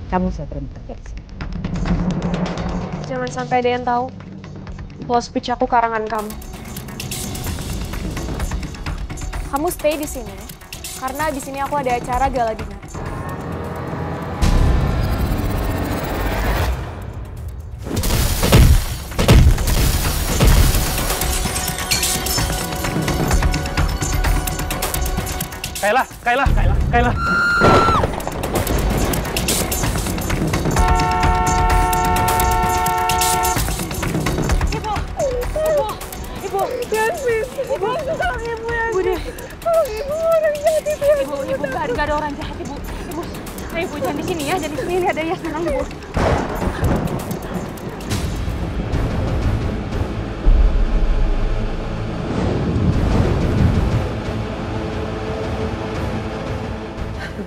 Kamu bisa berhenti dari sini. Jangan sampai ada yang tahu. Kalau speech aku karangan kamu. Kamu stay di sini karena di sini aku ada acara gala dinner. Kayla. Ibu, Yasmin, ibu, tolong ibu ya. Ibu orang jahat itu ya. Ibu, gak ada orang jahat ibu. Ibu jangan di sini ya, jangan di sini lihat ada Yasmin ibu.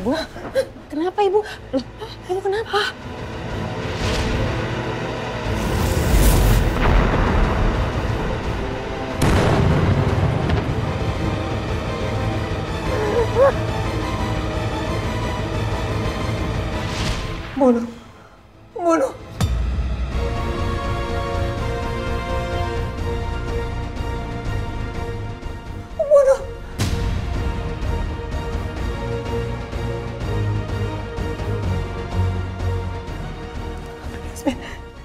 Ibu, kenapa ibu? Loh, ibu kenapa? Bunuh.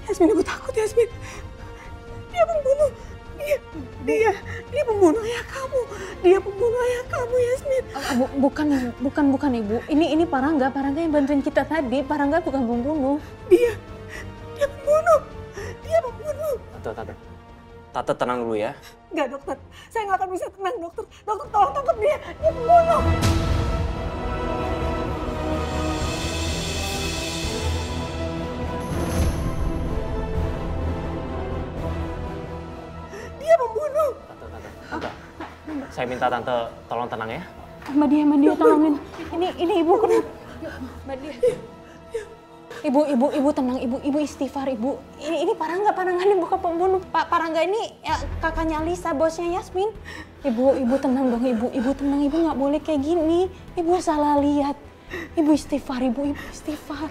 Yasmin, ibu takut Yasmin. Dia pembunuh. Dia pembunuh ayah kamu. Dia pembunuh ayah kamu, Yasmin. Bukan ibu. Ini Parangga yang bantuin kita tadi. Parangga bukan pembunuh. Dia pembunuh. Tante tenang dulu ya. Enggak, dokter. Saya nggak akan bisa tenang, dokter. Dokter, tolong tangkap dia. Dia pembunuh. Dia pembunuh. Tante. Saya minta tante tolong tenang ya. Mbak Dia tolongin. Ini ibu kenapa? Mbak Dia. Ibu tenang, ibu istighfar, ibu. Ini Parangga ini bukan pembunuh. Parangga ini ya, kakaknya Lisa, bosnya Yasmin. Ibu tenang dong, ibu tenang, ibu nggak boleh kayak gini. Ibu salah lihat. Ibu istighfar, ibu istighfar.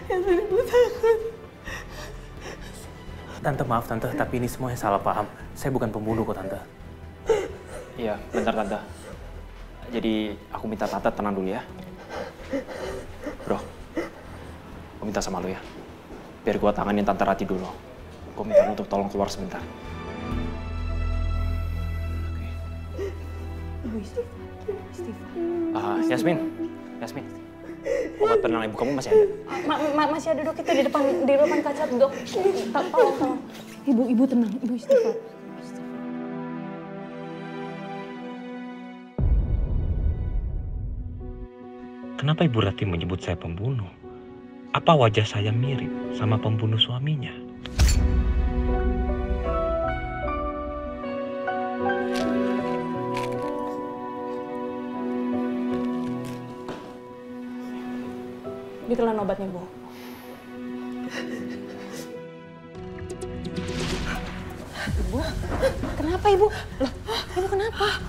Yasmin, ibu takut. Tante maaf tante, tapi ini semuanya salah paham. Saya bukan pembunuh kok tante. Iya, bentar tante. Jadi aku minta tante tenang dulu ya. Bro, aku minta sama lo ya. Biar gua tanganin tante Rati dulu. Gua minta lo untuk tolong keluar sebentar. Ibu istighfar. Yasmin. Obat penenang ibu kamu masih ada? Masih ada dok, kita di depan kaca dok. Tolong. Ibu tenang, ibu istighfar. Kenapa Ibu Rati menyebut saya pembunuh? Apa wajah saya mirip sama pembunuh suaminya? Ditelan obatnya, Bu. Ibu, kenapa Ibu? Loh, Ibu kenapa?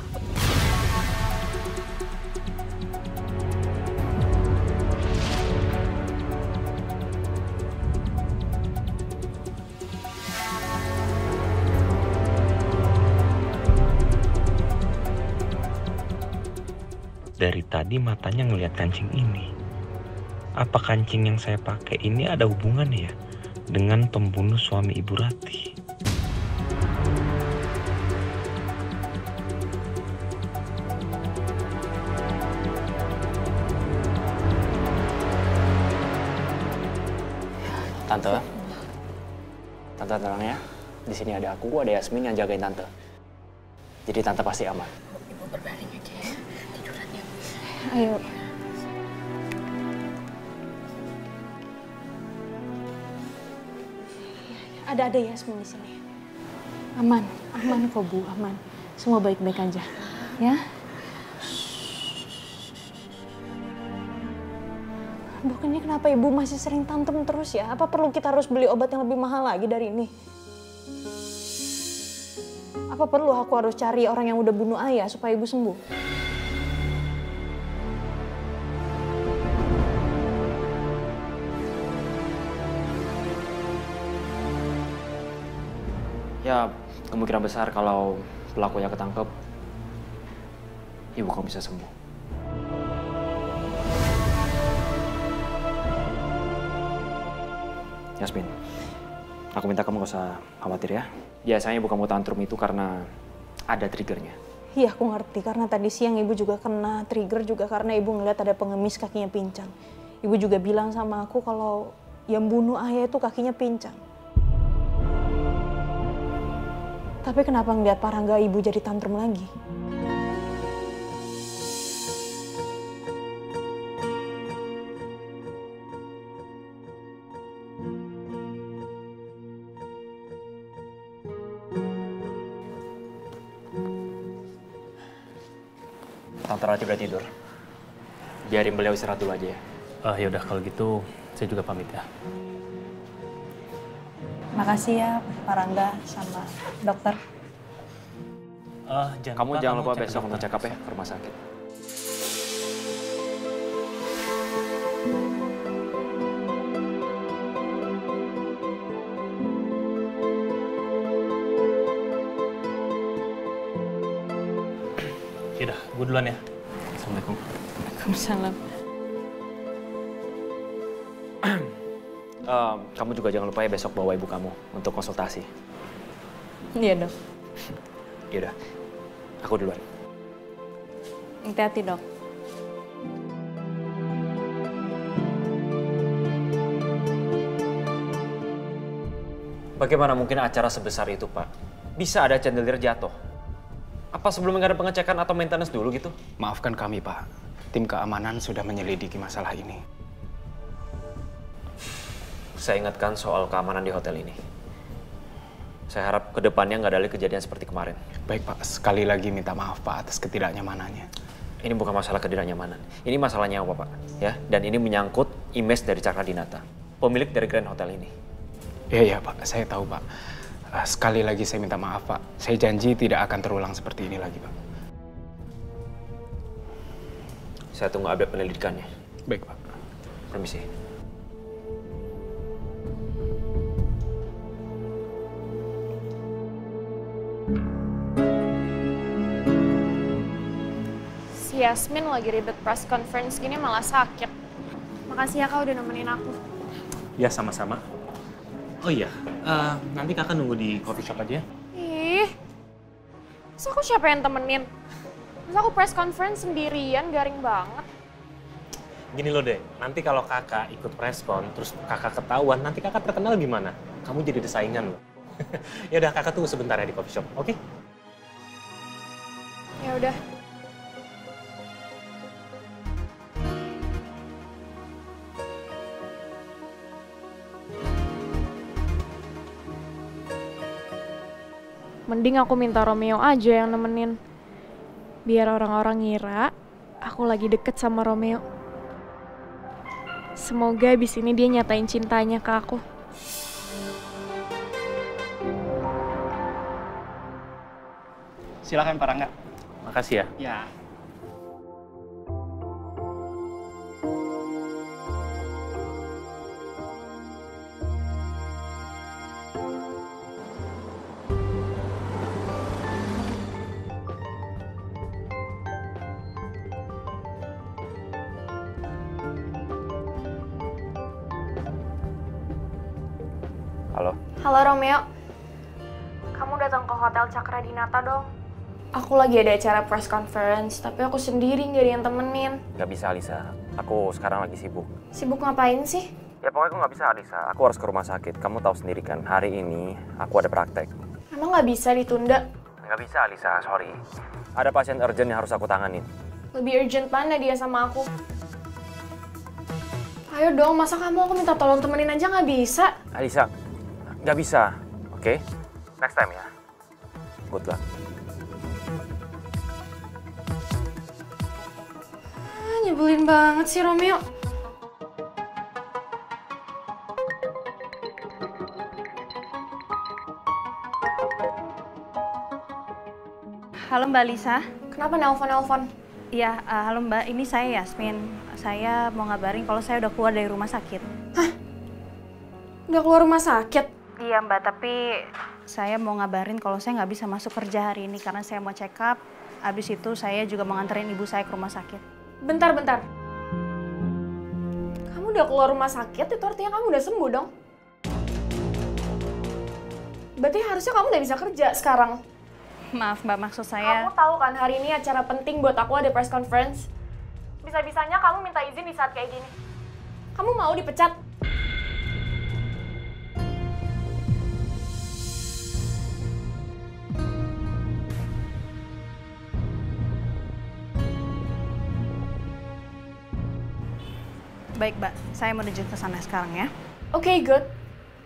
Dari tadi matanya ngelihat kancing ini. Apa kancing yang saya pakai ini ada hubungannya ya dengan pembunuh suami Ibu Rati? Tante tenang ya. Di sini ada aku, ada Yasmin yang jagain tante. Jadi tante pasti aman. Ibu berbaring aja ya, tiduran ya. Ayo. Ada Yasmin di sini. Aman kok Bu, aman. Semua baik-baik aja, ya. Dok, ini kenapa Ibu masih sering tantrum terus ya? Apa perlu kita harus beli obat yang lebih mahal lagi dari ini? Apa perlu aku harus cari orang yang udah bunuh ayah supaya Ibu sembuh? Ya, kemungkinan besar kalau pelakunya ketangkep, ibu kamu bisa sembuh. Yasmin, aku minta kamu gak usah khawatir ya. Biasanya ibu kamu tantrum itu karena ada triggernya. Iya, aku ngerti. Karena tadi siang ibu juga kena trigger juga karena ibu ngeliat ada pengemis kakinya pincang. Ibu juga bilang sama aku kalau yang bunuh ayah itu kakinya pincang. Tapi kenapa ngeliat Parangga ibu jadi tantrum lagi? Tante Rati udah tidur. Biarin beliau istirahat dulu aja ya. Yaudah kalau gitu saya juga pamit ya. Makasih ya Parangga sama dokter. Kamu jangan lupa cek besok dokter. untuk check up ya ke rumah sakit. Yaudah, gue duluan ya. Assalamualaikum. Waalaikumsalam. Kamu juga jangan lupa ya besok bawa ibu kamu untuk konsultasi. Iya dok. Yaudah, aku duluan. Hati-hati dok. Bagaimana mungkin acara sebesar itu, Pak? Bisa ada chandelier jatuh. Apa sebelumnya nggak ada pengecekan atau maintenance dulu gitu? Maafkan kami, Pak. Tim keamanan sudah menyelidiki masalah ini. Saya ingatkan soal keamanan di hotel ini. Saya harap ke depannya nggak ada lagi kejadian seperti kemarin. Baik, Pak. Sekali lagi minta maaf, Pak, atas ketidaknyamanannya. Ini bukan masalah ketidaknyamanan. Ini masalah nyawa, Pak. Ya, dan ini menyangkut image dari Cakradinata, pemilik dari Grand Hotel ini. Iya, Pak. Saya tahu, Pak. Sekali lagi saya minta maaf, Pak. Saya janji tidak akan terulang seperti ini lagi, Pak. Saya tunggu update penyelidikannya. Baik, Pak. Permisi. Si Yasmin lagi ribet press conference gini malah sakit. Makasih ya Kak udah nemenin aku. Ya sama-sama. Oh iya, nanti kakak nunggu di coffee shop aja ya. Ih, masa aku siapa yang temenin? Masa aku press conference sendirian, garing banget. Gini loh deh, nanti kalau kakak ikut preskon, terus kakak ketahuan, nanti kakak terkenal gimana? Kamu jadi ada saingan loh. Ya udah, kakak tunggu sebentar ya di coffee shop, oke? Ya udah. Mending aku minta Romeo aja yang nemenin. Biar orang-orang ngira aku lagi deket sama Romeo. Semoga abis ini dia nyatain cintanya ke aku. Silakan, Pak Rangga. Makasih ya. Ya. Halo? Halo Romeo. Kamu datang ke Hotel Cakradinata dong. Aku lagi ada acara press conference, tapi aku sendiri nggak ada yang temenin. Nggak bisa, Alisa. Aku sekarang lagi sibuk. Sibuk ngapain sih? Ya pokoknya aku nggak bisa, Alisa. Aku harus ke rumah sakit. Kamu tahu sendiri kan, hari ini aku ada praktek. Emang nggak bisa ditunda? Nggak bisa, Alisa. Sorry. Ada pasien urgent yang harus aku tanganin. Lebih urgent mana dia sama aku? Ayo dong, masa kamu aku minta tolong temenin aja nggak bisa? Alisa, nggak bisa. Oke? Next time ya. Good luck. Nyebelin banget sih Romeo. Halo Mbak Lisa. Kenapa nelpon-nelpon? Iya, halo Mbak. Ini saya Yasmin. Saya mau ngabarin kalau saya udah keluar dari rumah sakit. Udah keluar rumah sakit? Iya Mbak, tapi Saya mau ngabarin kalau saya nggak bisa masuk kerja hari ini karena saya mau check up. Habis itu saya juga mau nganterin ibu saya ke rumah sakit. Bentar. Kamu udah keluar rumah sakit, itu artinya kamu udah sembuh dong. Berarti harusnya kamu udah bisa kerja sekarang. Maaf Mbak, maksud saya... Kamu tahu kan hari ini acara penting buat aku ada press conference. Bisa-bisanya kamu minta izin di saat kayak gini. Kamu mau dipecat? Baik Mbak, saya menuju ke sana sekarang ya. Oke, good.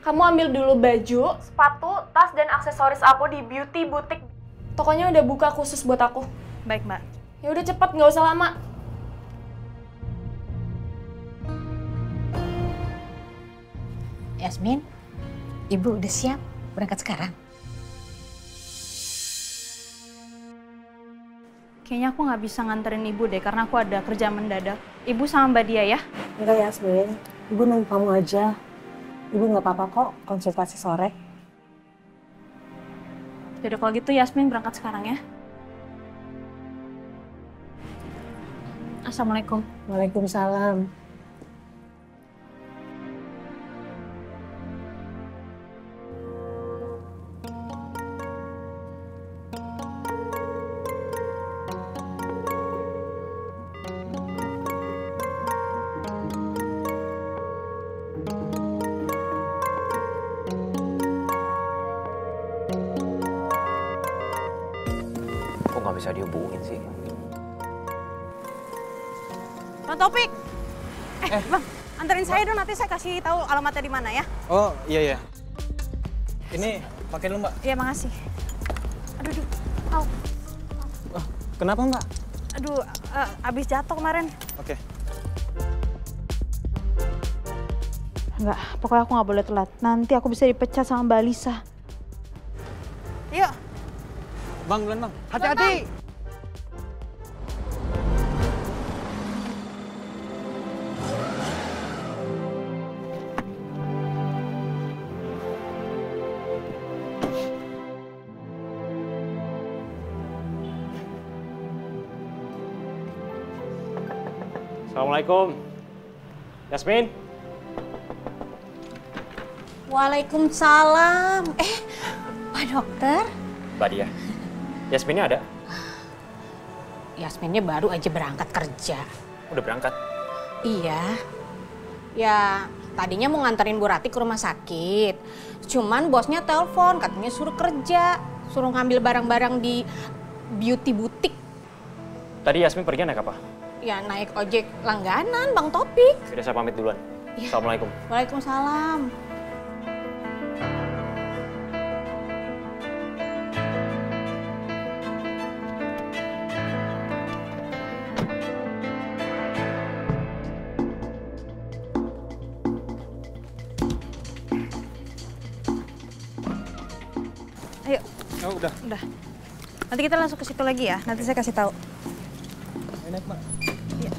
Kamu ambil dulu baju, sepatu, tas, dan aksesoris aku di Beauty Boutique. Tokonya udah buka khusus buat aku. Baik Mbak. Ya udah cepet, nggak usah lama. Yasmin, Ibu udah siap berangkat sekarang? Kayaknya aku nggak bisa nganterin ibu deh karena aku ada kerja mendadak. Ibu sama Mbak Dia ya? Enggak Yasmin, Ibu nunggu kamu aja. Ibu nggak apa-apa kok konsultasi sore. Jadi kalau gitu Yasmin berangkat sekarang ya. Assalamualaikum. Waalaikumsalam. Kok nggak bisa dihubungin sih? Bang Topik. Bang, anterin saya dong, nanti saya kasih tahu alamatnya di mana ya. Oh, iya. Ini pakai dulu, Mbak. Iya, makasih. Aduh. Au. Oh, kenapa, Mbak? Aduh, abis jatuh kemarin. Oke. Enggak, pokoknya aku nggak boleh telat. Nanti aku bisa dipecat sama Mbak Lisa. Yuk. Bang, duluan, Bang. Hati-hati! Assalamualaikum. Yasmin? Waalaikumsalam. Pak Dokter? Mbak Dia, Yasminnya ada? Yasminnya baru aja berangkat kerja. Udah berangkat? Iya. Ya, tadinya mau nganterin Bu Rati ke rumah sakit. Cuman bosnya telepon, katanya suruh kerja. Suruh ngambil barang-barang di Beauty Boutique. Tadi Yasmin pergi naik apa? Ya, naik ojek langganan, Bang Topik. Sudah saya pamit duluan. Iya. Assalamualaikum. Waalaikumsalam. Ayo. Oh, udah. Nanti kita langsung ke situ lagi ya. Nanti saya kasih tahu. Naik, Mbak. Iya.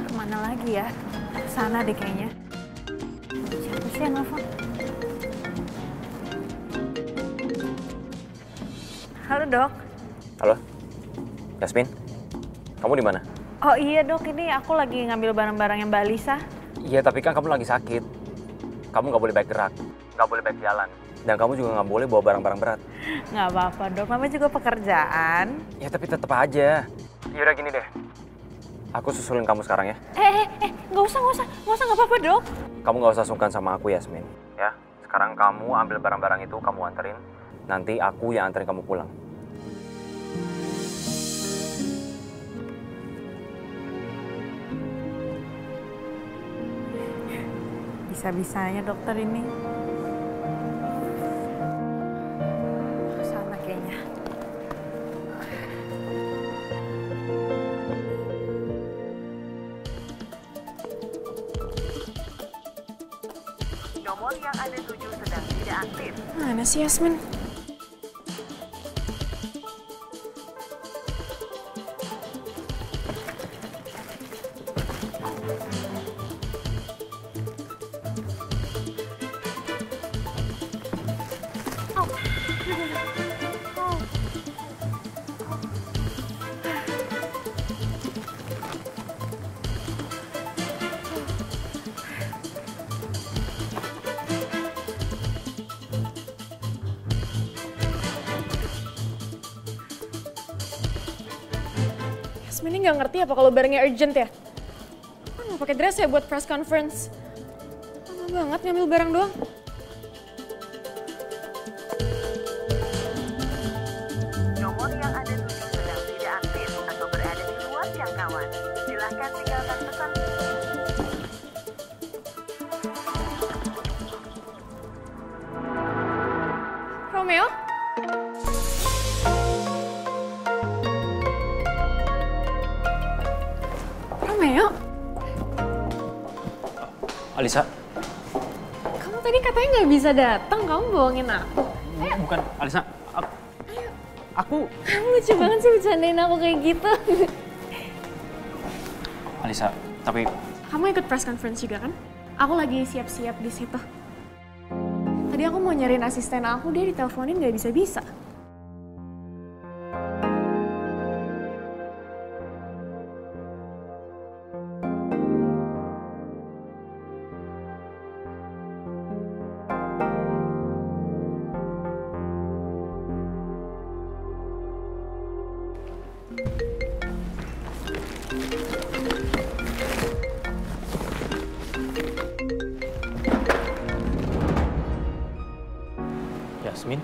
Kemana lagi ya? Sana deh kayaknya. Siapa sih yang nelfon? Halo dok. Halo? Yasmin? Kamu di mana? Oh iya dok, ini aku lagi ngambil barang-barangnya Mbak Lisa. Iya, tapi kan kamu lagi sakit. Kamu nggak boleh baik gerak, nggak boleh baik jalan. Dan kamu juga nggak boleh bawa barang-barang berat. Nggak apa-apa dok, namanya juga pekerjaan. Ya tapi tetap aja. Ya udah gini deh. Aku susulin kamu sekarang ya. Nggak usah, nggak apa-apa dok. Kamu nggak usah sungkan sama aku, Yasmin. Ya, sekarang kamu ambil barang-barang itu, kamu anterin. Nanti aku yang anterin kamu pulang. Bisa-bisanya dokter ini. Sana kayaknya. Nomor yang Anda tuju sedang tidak aktif. Mana sih Yasmin? Yasmin ini nggak ngerti apa kalau barangnya urgent ya? Kan mau pakai dress ya buat press conference. Lama banget ngambil barang doang. Nomor yang Anda tuju sedang tidak aktif atau berada di luar jangkauan. Silahkan tinggalkan pesan. Romeo? Romeo? Alisa, Kamu tadi katanya nggak bisa datang, kamu bohongin aku. bukan Alisa. Aku Kamu lucu banget sih bercandain aku kayak gitu. Alisa, tapi Kamu ikut press conference juga kan? Aku lagi siap-siap di situ. Tadi aku mau nyariin asisten aku, dia diteleponin nggak bisa-bisa. Yasmin.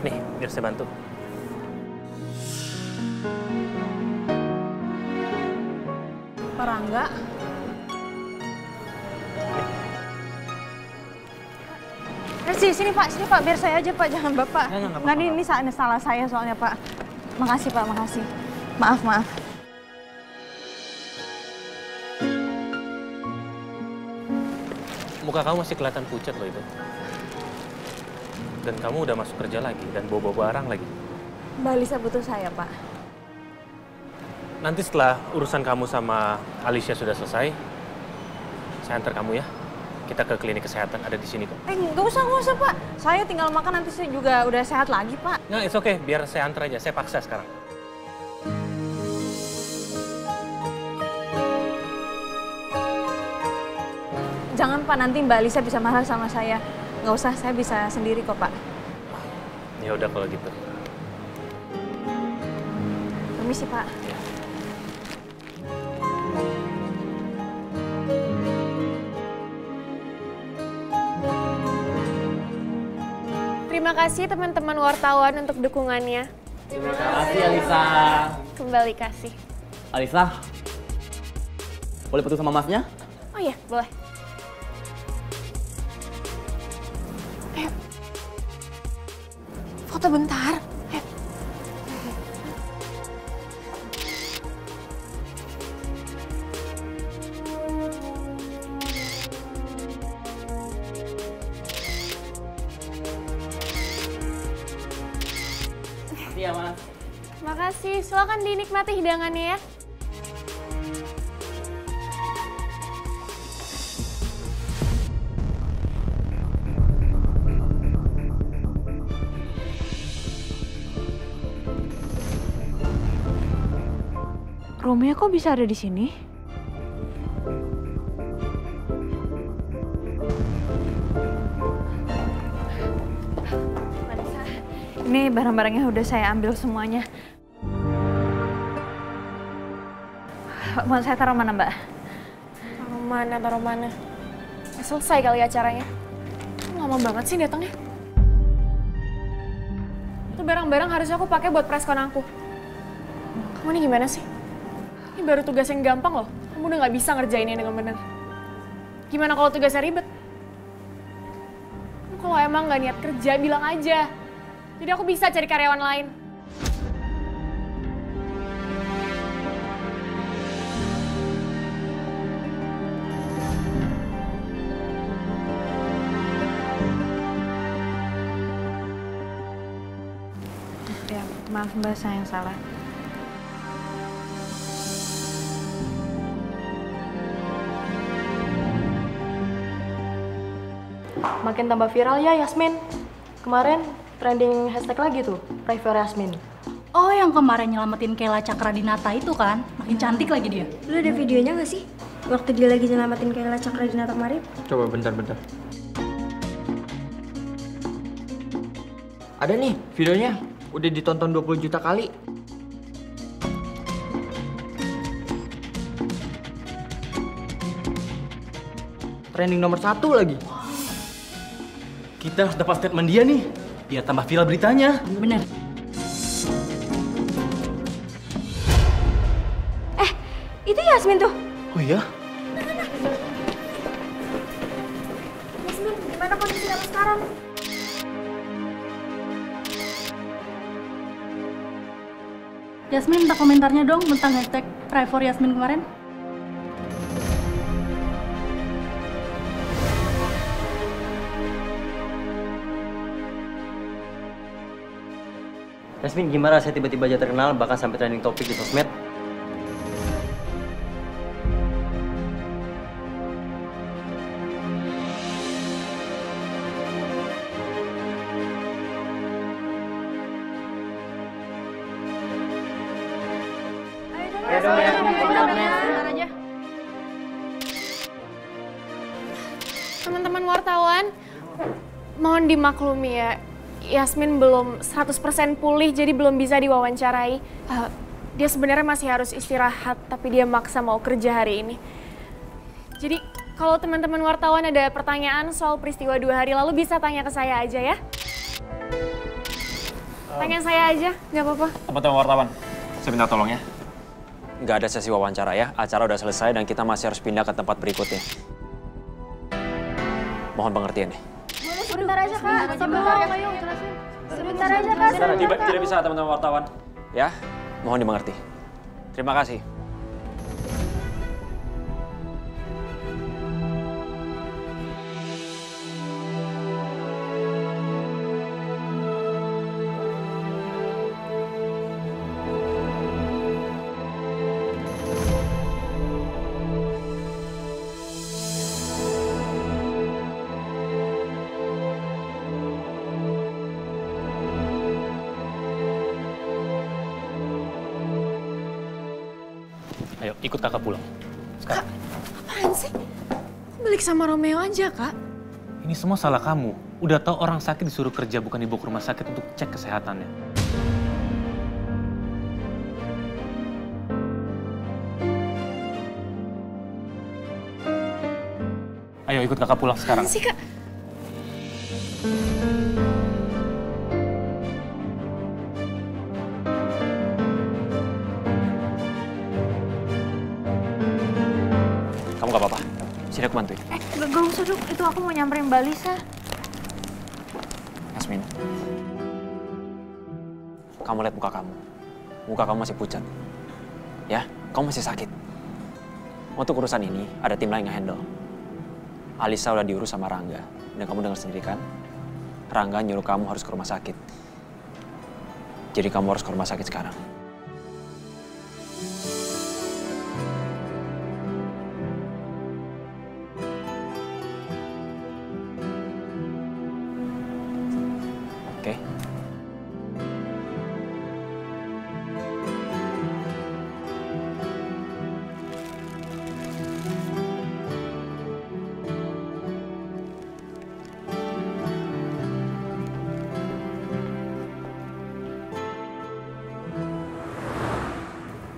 Nih, biar saya bantu. Pak Rangga. Sini Pak, biar saya aja Pak, jangan Bapak. Nggak, ini salah saya soalnya Pak. Makasih Pak, makasih. Maaf. Muka kamu masih kelihatan pucat loh itu. Dan kamu udah masuk kerja lagi dan bawa barang lagi. Mbak Lisa butuh saya Pak. Nanti setelah urusan kamu sama Alicia sudah selesai, saya antar kamu ya. Kita ke klinik kesehatan, ada di sini kok. Nggak usah Pak. Saya tinggal makan, nanti saya juga udah sehat lagi Pak. Nggak, it's okay. Biar saya antar aja. Saya paksa sekarang. Jangan Pak, nanti Mbak Lisa bisa marah sama saya. Nggak usah, saya bisa sendiri kok Pak. Ya udah kalau gitu. Permisi Pak. Terima kasih teman-teman wartawan untuk dukungannya. Terima kasih Alisa. Kembali kasih. Alisa, boleh foto sama masnya? Oh iya, boleh. Foto bentar. Iya, Mas. Makasih, silakan dinikmati hidangannya ya. Romeo kok bisa ada di sini? Ini barang-barangnya udah saya ambil semuanya. Mau saya taruh mana, Mbak? Taruh mana? Selesai kali acaranya. Lama banget sih datangnya. Itu barang-barang harus aku pakai buat preskon aku. Kamu ini gimana sih? Ini baru tugas yang gampang loh. Kamu kamu udah nggak bisa ngerjainnya dengan benar. Gimana kalau tugasnya ribet? Kalau emang nggak niat kerja, bilang aja. Jadi aku bisa cari karyawan lain. Ya, maaf Mbak, saya yang salah. Makin tambah viral ya Yasmin. Kemarin trending hashtag lagi tuh, Pray for Yasmin. Oh, yang kemarin nyelamatin Kayla Cakradinata itu kan? Makin cantik lagi dia. Lu ada videonya nggak sih? Waktu dia lagi nyelamatin Kayla Cakradinata kemarin? Coba bentar. Ada nih videonya, udah ditonton 20 juta kali. Trending nomor 1 lagi. Kita harus dapat statement dia nih, biar tambah viral beritanya. Bener. Itu Yasmin tuh. Oh iya? Yasmin, gimana kondisi kamu sekarang? Yasmin minta komentarnya dong tentang hashtag Pray for Yasmin kemarin. Yasmin, gimana saya tiba-tiba aja terkenal bahkan sampai trending topik di sosmed? Teman-teman wartawan, mohon dimaklumi ya, Yasmin belum 100% pulih jadi belum bisa diwawancarai. Dia sebenarnya masih harus istirahat, tapi dia maksa mau kerja hari ini. Jadi kalau teman-teman wartawan ada pertanyaan soal peristiwa 2 hari lalu bisa tanya ke saya aja ya. Tanya saya aja, nggak apa-apa. Teman-teman wartawan, saya minta tolong ya. Nggak ada sesi wawancara ya, acara udah selesai dan kita masih harus pindah ke tempat berikutnya. Mohon pengertian nih. Sebentar aja Kak, sebentar aja Kak. Tidak bisa teman-teman wartawan, ya. Mohon dimengerti. Terima kasih. Ayo, ikut kakak pulang. Sekarang. Apaan sih? Balik sama Romeo aja, Kak. Ini semua salah kamu. Udah tahu orang sakit disuruh kerja, bukan dibawa ke rumah sakit untuk cek kesehatannya. Ayo ikut kakak pulang sekarang. Apaan sih, Kak? Kamu gak apa-apa? Sini aku bantuin. Gak usah Dok, itu aku mau nyamperin Mbak Lisa. Yasmin, kamu lihat muka kamu. Muka kamu masih pucat. Ya, kamu masih sakit. Untuk urusan ini, ada tim lain yang handle. Alisa udah diurus sama Rangga. Dan kamu dengar sendiri kan? Rangga nyuruh kamu harus ke rumah sakit. Jadi kamu harus ke rumah sakit sekarang. Oke?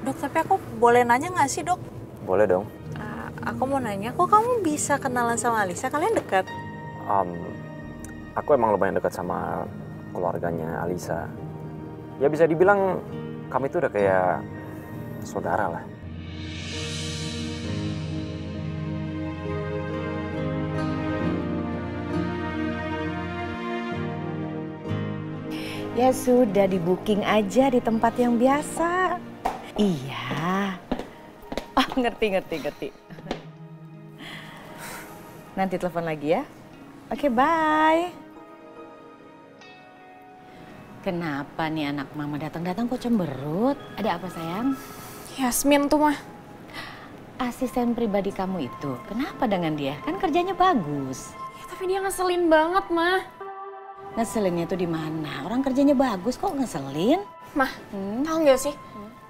Dok, tapi aku boleh nanya nggak sih, Dok? Boleh dong. Aku mau nanya, kok kamu bisa kenalan sama Alisa? Kalian dekat? Aku emang lumayan dekat sama keluarganya Alisa. Ya bisa dibilang kami itu udah kayak saudara lah. Ya sudah, di-booking aja di tempat yang biasa. Iya. Oh, ngerti. Nanti telepon lagi ya. Oke, bye. Kenapa nih anak mama datang-datang kok cemberut? Ada apa sayang? Yasmin tuh mah. Asisten pribadi kamu itu, kenapa dengan dia? Kan kerjanya bagus. Ya, tapi dia ngeselin banget mah. Ngeselinnya tuh di mana? Orang kerjanya bagus kok ngeselin? Mah, tahu nggak sih?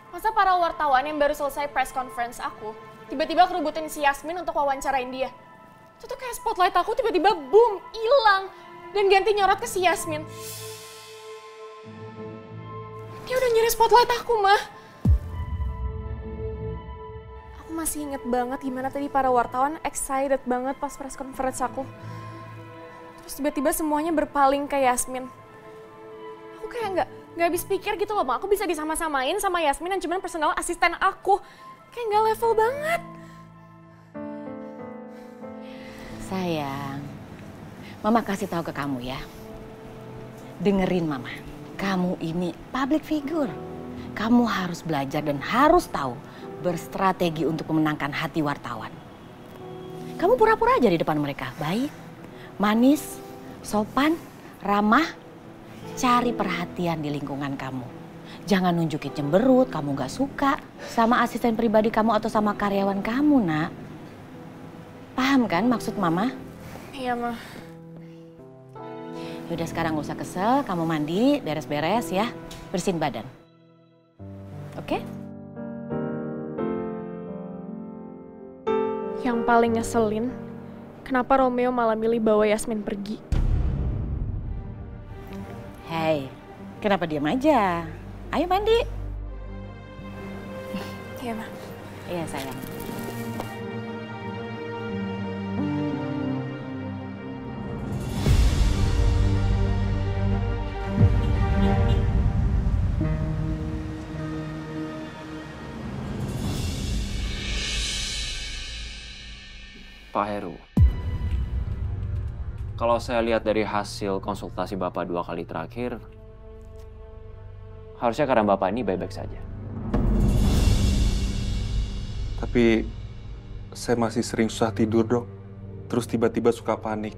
Masa para wartawan yang baru selesai press conference aku, tiba-tiba kerebutin si Yasmin untuk wawancarain dia. Itu tuh kayak spotlight aku tiba-tiba boom, hilang. Dan ganti nyorot ke si Yasmin. Dia udah nyuri spotlight aku, mah. Aku masih inget banget gimana tadi para wartawan excited banget pas press conference aku. Terus tiba-tiba semuanya berpaling ke Yasmin. Aku kayak nggak habis pikir gitu loh, Ma. Aku bisa disama-samain sama Yasmin yang cuma personal asisten aku. Kayak nggak level banget. Sayang, Mama kasih tahu ke kamu ya. Dengerin Mama. Kamu ini public figure. Kamu harus belajar dan harus tahu berstrategi untuk memenangkan hati wartawan. Kamu pura-pura aja di depan mereka. Baik, manis, sopan, ramah. Cari perhatian di lingkungan kamu. Jangan nunjukin cemberut, kamu gak suka sama asisten pribadi kamu atau sama karyawan kamu, Nak. Paham kan maksud Mama? Iya, Ma. Yaudah sekarang gak usah kesel, kamu mandi, beres-beres ya. Bersihin badan. Oke? Yang paling ngeselin, kenapa Romeo malah milih bawa Yasmin pergi? Hei, kenapa diam aja? Ayo mandi. Iya, Ma. Iya, sayang. Pak Heru, kalau saya lihat dari hasil konsultasi Bapak 2 kali terakhir, harusnya keadaan Bapak ini baik-baik saja. Tapi saya masih sering susah tidur, Dok. Terus tiba-tiba suka panik.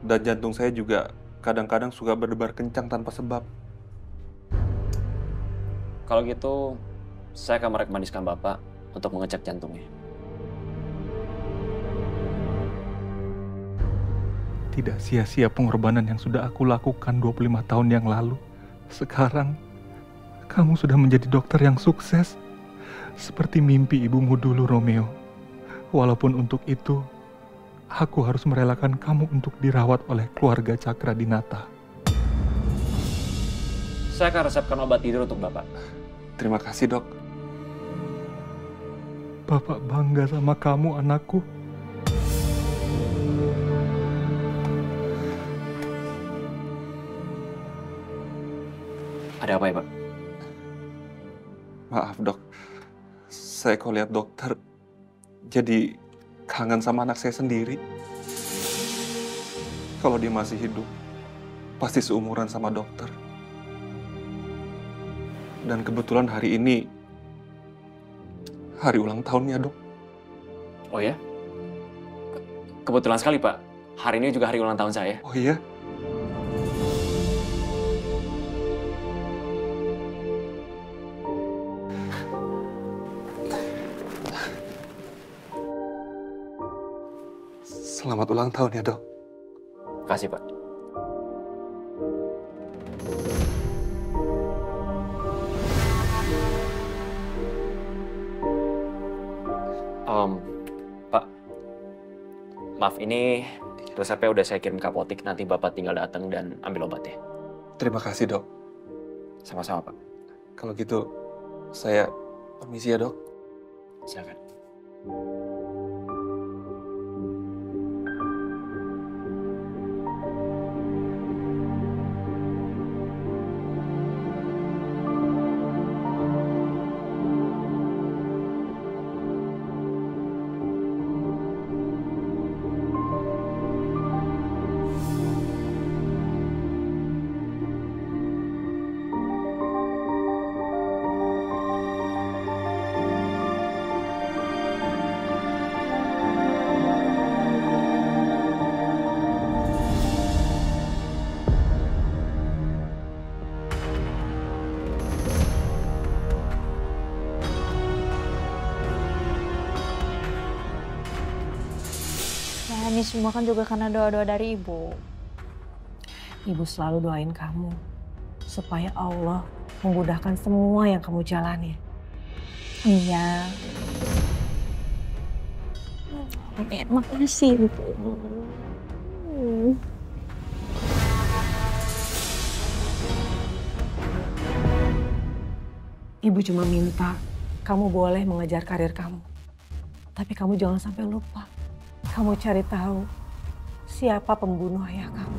Dan jantung saya juga kadang-kadang suka berdebar kencang tanpa sebab. Kalau gitu, saya akan merekomendasikan Bapak untuk mengecek jantungnya. Tidak sia-sia pengorbanan yang sudah aku lakukan 25 tahun yang lalu. Sekarang, kamu sudah menjadi dokter yang sukses. Seperti mimpi ibumu dulu, Romeo. Walaupun untuk itu, aku harus merelakan kamu untuk dirawat oleh keluarga Cakradinata. Saya akan resepkan obat tidur untuk Bapak. Terima kasih, Dok. Bapak bangga sama kamu, anakku. Ada apa ya, Pak? Maaf, Dok. Saya kalau lihat dokter, jadi kangen sama anak saya sendiri. Kalau dia masih hidup, pasti seumuran sama dokter. Dan kebetulan hari ini, hari ulang tahunnya, Dok. Oh ya? Kebetulan sekali, Pak. Hari ini juga hari ulang tahun saya. Oh iya? Selamat ulang tahun ya, Dok. Makasih, Pak. Pak, maaf ini resepnya udah saya kirim ke apotek. Nanti Bapak tinggal datang dan ambil obatnya. Terima kasih, Dok. Sama-sama, Pak. Kalau gitu, saya permisi ya, Dok. Silakan. Ya, ini semua kan juga karena doa-doa dari ibu. Ibu selalu doain kamu supaya Allah memudahkan semua yang kamu jalani. Iya. Makasih, ibu. Ibu cuma minta kamu boleh mengejar karir kamu. Tapi kamu jangan sampai lupa. Kamu cari tahu siapa pembunuh ayah kamu.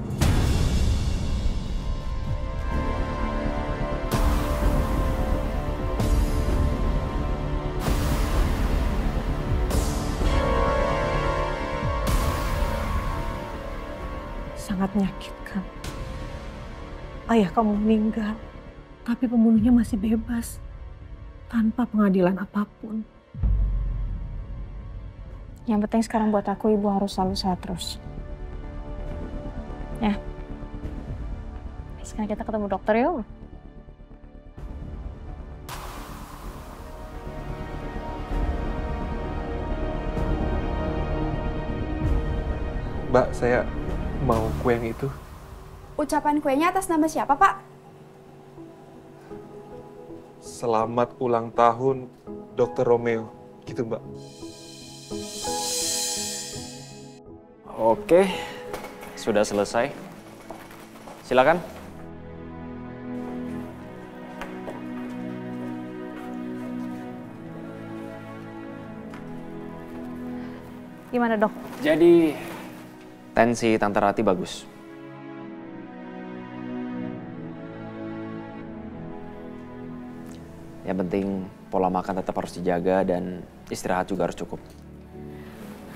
Sangat menyakitkan. Ayah kamu meninggal, tapi pembunuhnya masih bebas. Tanpa pengadilan apapun. Yang penting sekarang buat aku, ibu harus selalu sehat terus. Ya. Sekarang kita ketemu dokter yuk. Mbak, saya mau kue yang itu. Ucapan kuenya atas nama siapa, Pak? Selamat ulang tahun, Dr. Romeo. Gitu, Mbak. Oke, sudah selesai. Silakan. Gimana, Dok? Jadi, tensi Tante Rati bagus. Yang penting pola makan tetap harus dijaga dan istirahat juga harus cukup.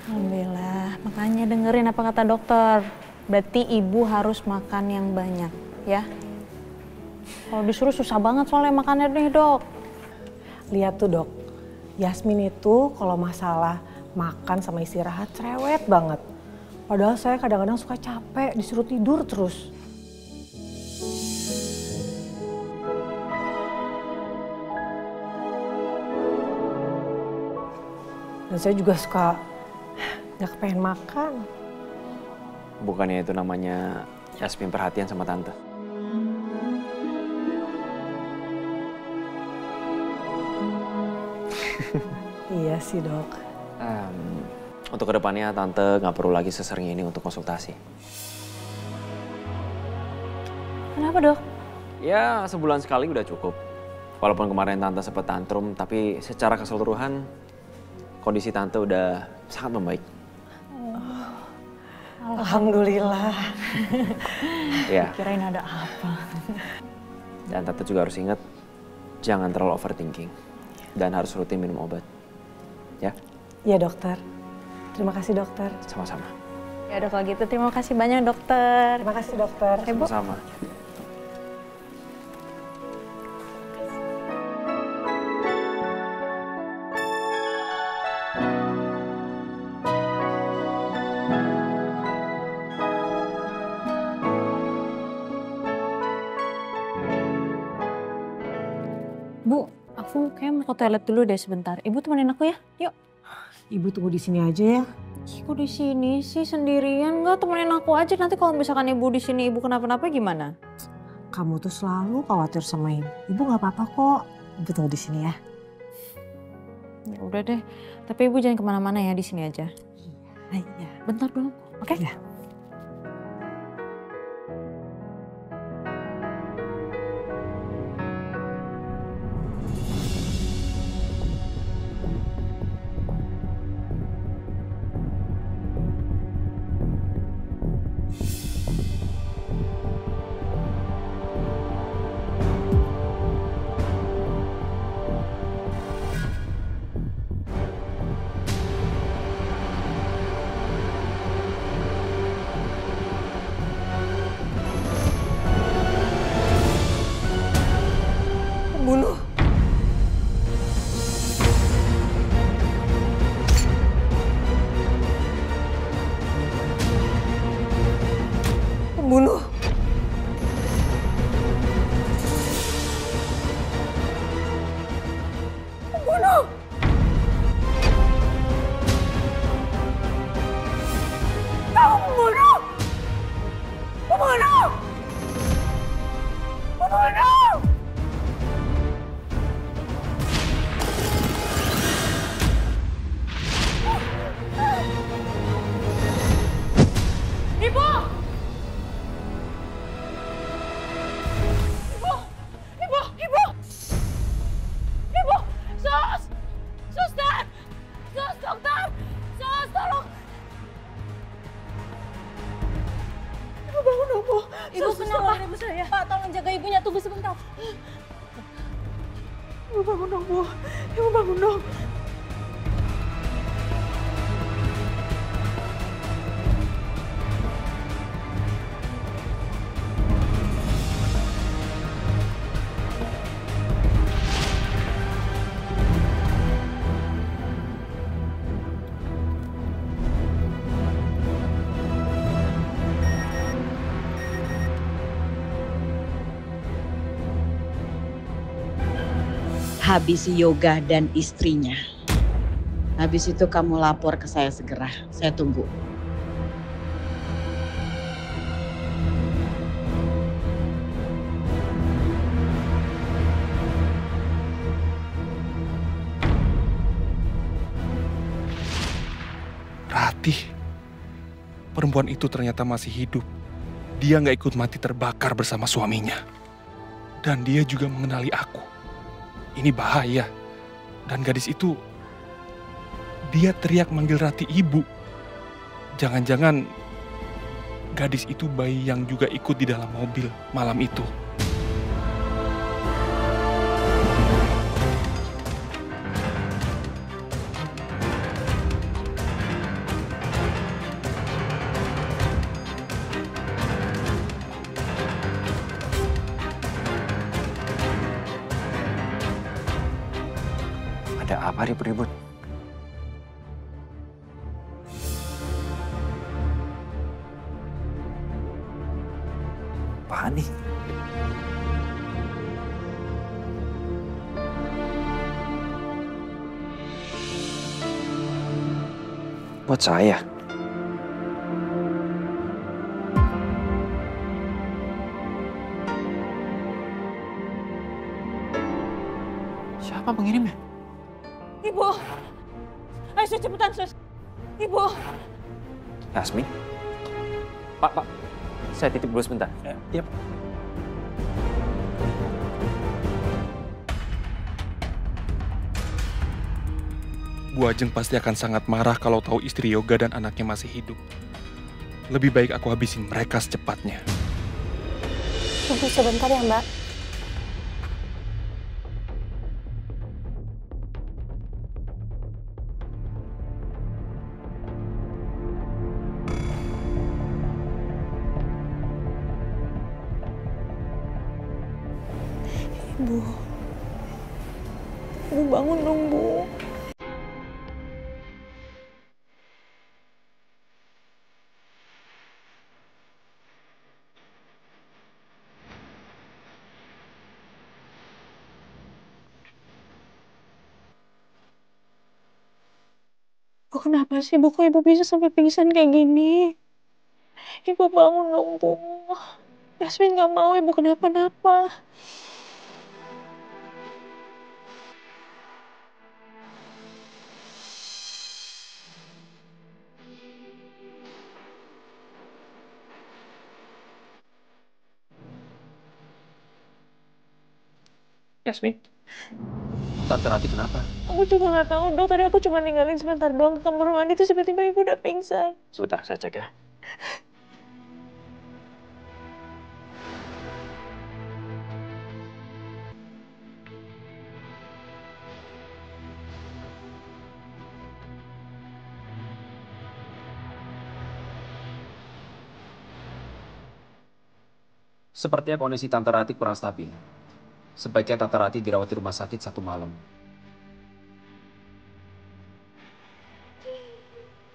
Alhamdulillah, makanya dengerin apa kata dokter. Berarti ibu harus makan yang banyak, ya. Kalau disuruh susah banget soalnya makannya nih, Dok. Lihat tuh, Dok. Yasmin itu kalau masalah makan sama istirahat cerewet banget. Padahal saya kadang-kadang suka capek, disuruh tidur terus. Dan saya juga suka gak kepengen makan. Bukannya itu namanya Yasmin perhatian sama Tante. Iya sih, Dok. Untuk kedepannya Tante nggak perlu lagi sesering ini untuk konsultasi. Kenapa, Dok? Ya, sebulan sekali udah cukup. Walaupun kemarin Tante sempat tantrum, tapi secara keseluruhan kondisi Tante udah sangat membaik. Alhamdulillah. Ya. Kirain ada apa. Dan Tante juga harus ingat, jangan terlalu overthinking. Dan harus rutin minum obat. Ya? Iya, dokter. Terima kasih, dokter. Sama-sama. Ya udah kalau gitu, terima kasih banyak, dokter. Terima kasih, dokter. Ibu. Sama-sama. Bu, aku kayak mau ke toilet dulu deh sebentar. Ibu temenin aku ya, yuk. Ibu tunggu di sini aja ya. Kok di sini sih sendirian? Nggak, temenin aku aja. Nanti kalau misalkan ibu di sini, ibu kenapa-napa gimana? Kamu tuh selalu khawatir sama ibu. Ibu nggak apa-apa kok. Ibu tunggu di sini ya. Ya udah deh. Tapi ibu jangan kemana-mana ya, di sini aja. Iya. Bentar dong. Oke? Ya. Ibu saya. Pak, tolong jaga ibunya. Tunggu sebentar. Ibu bangun dong, Bu. Ibu bangun dong. Habis Yoga dan istrinya. Habis itu kamu lapor ke saya segera. Saya tunggu. Ratih. Perempuan itu ternyata masih hidup. Dia nggak ikut mati terbakar bersama suaminya. Dan dia juga mengenali aku. Ini bahaya. Dan gadis itu, dia teriak manggil Ratih ibu. Jangan-jangan gadis itu bayi yang juga ikut di dalam mobil malam itu. Ada apa ribut-ribut? Apaan nih? Buat saya? Siapa pengirimnya? Ibu. Ayo, Sus, cepetan, Sus. Ibu. Yasmin? Pak. Saya titip dulu sebentar. Iya, Pak. Bu Ajeng pasti akan sangat marah kalau tahu istri Yoga dan anaknya masih hidup. Lebih baik aku habisin mereka secepatnya. Tunggu sebentar ya, Mbak. Ibu. Ibu bangun dong, Bu. Bu, kenapa sih, Bu? Kok Ibu bisa sampai pingsan kayak gini? Ibu bangun dong, Bu. Yasmin gak mau Ibu kenapa-napa. Yasmin? Tante Ratih kenapa? Aku juga gak tahu, Dok. Tadi aku cuma ninggalin sebentar doang ke kamar mandi, terus tiba-tiba Ibu udah pingsan. Sebentar, saya cek ya. Sepertinya kondisi Tante Ratih kurang stabil. Sebaiknya Tante Ratih dirawat di rumah sakit 1 malam.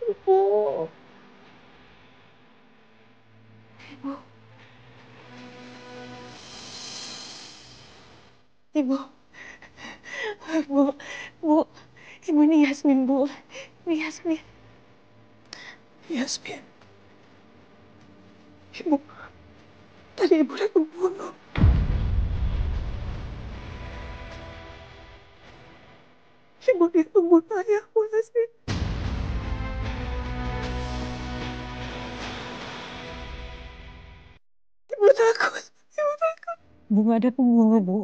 Ibu. Ibu. Ibu. Bu. Bu. Ibu, ini Yasmin, Bu. Ini Yasmin. Yasmin. Ibu. Tadi Ibu udah kebunuh. Ibu dia pembunuh ayahku, Yasmin. Ibu takut. Ibu takut. Bu, gak ada pembunuh, Bu.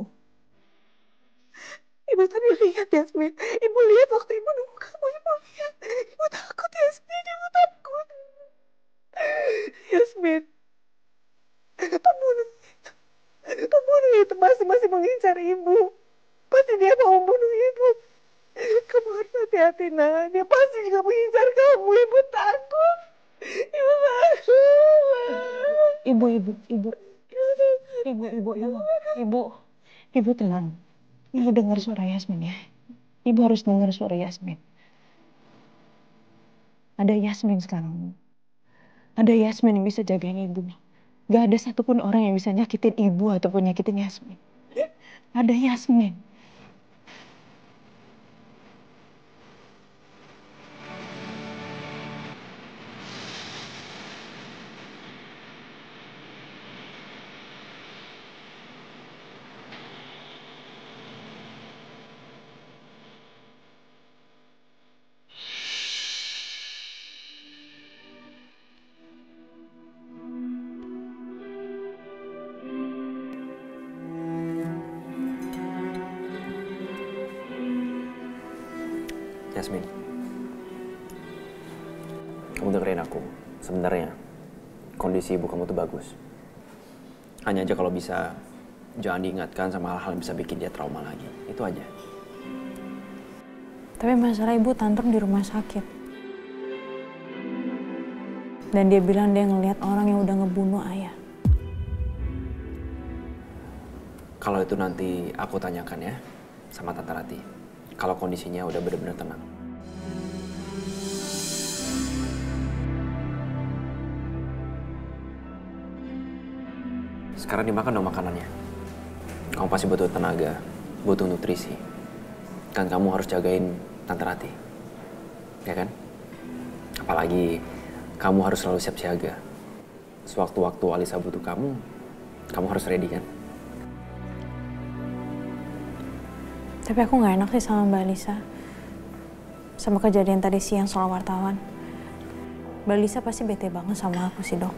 Ibu tadi lihat, Yasmin. Ibu lihat waktu Ibu nunggu kamu. Ibu lihat. Ibu takut, Yasmin. Ibu takut. Yasmin. Pembunuh. hati-hati nak. Dia pasti juga mengincar kamu. Ibu takut. Ibu takut. Ibu tenang. Ibu dengar suara Yasmin ya. Ibu harus dengar suara Yasmin. Ada Yasmin sekarang. Ada Yasmin yang bisa jagain ibu. Gak ada satupun orang yang bisa nyakitin ibu ataupun nyakitin Yasmin. Ada Yasmin. Yasmin, kamu dengerin aku. Sebenarnya kondisi ibu kamu tuh bagus. Hanya aja kalau bisa jangan diingatkan sama hal-hal yang bisa bikin dia trauma lagi. Itu aja. Tapi masalah ibu tantrum di rumah sakit. Dan dia bilang dia ngelihat orang yang udah ngebunuh ayah. Kalau itu nanti aku tanyakan ya sama Tante Rati. Kalau kondisinya udah benar-benar tenang. Sekarang dimakan dong makanannya. Kamu pasti butuh tenaga, butuh nutrisi. Kan kamu harus jagain Tante Rati. Ya kan? Apalagi kamu harus selalu siap siaga. Sewaktu-waktu Alisa butuh kamu harus ready kan? Tapi aku nggak enak sih sama Mbak Alisa. Sama kejadian tadi siang soal wartawan. Mbak Alisa pasti bete banget sama aku sih, Dok.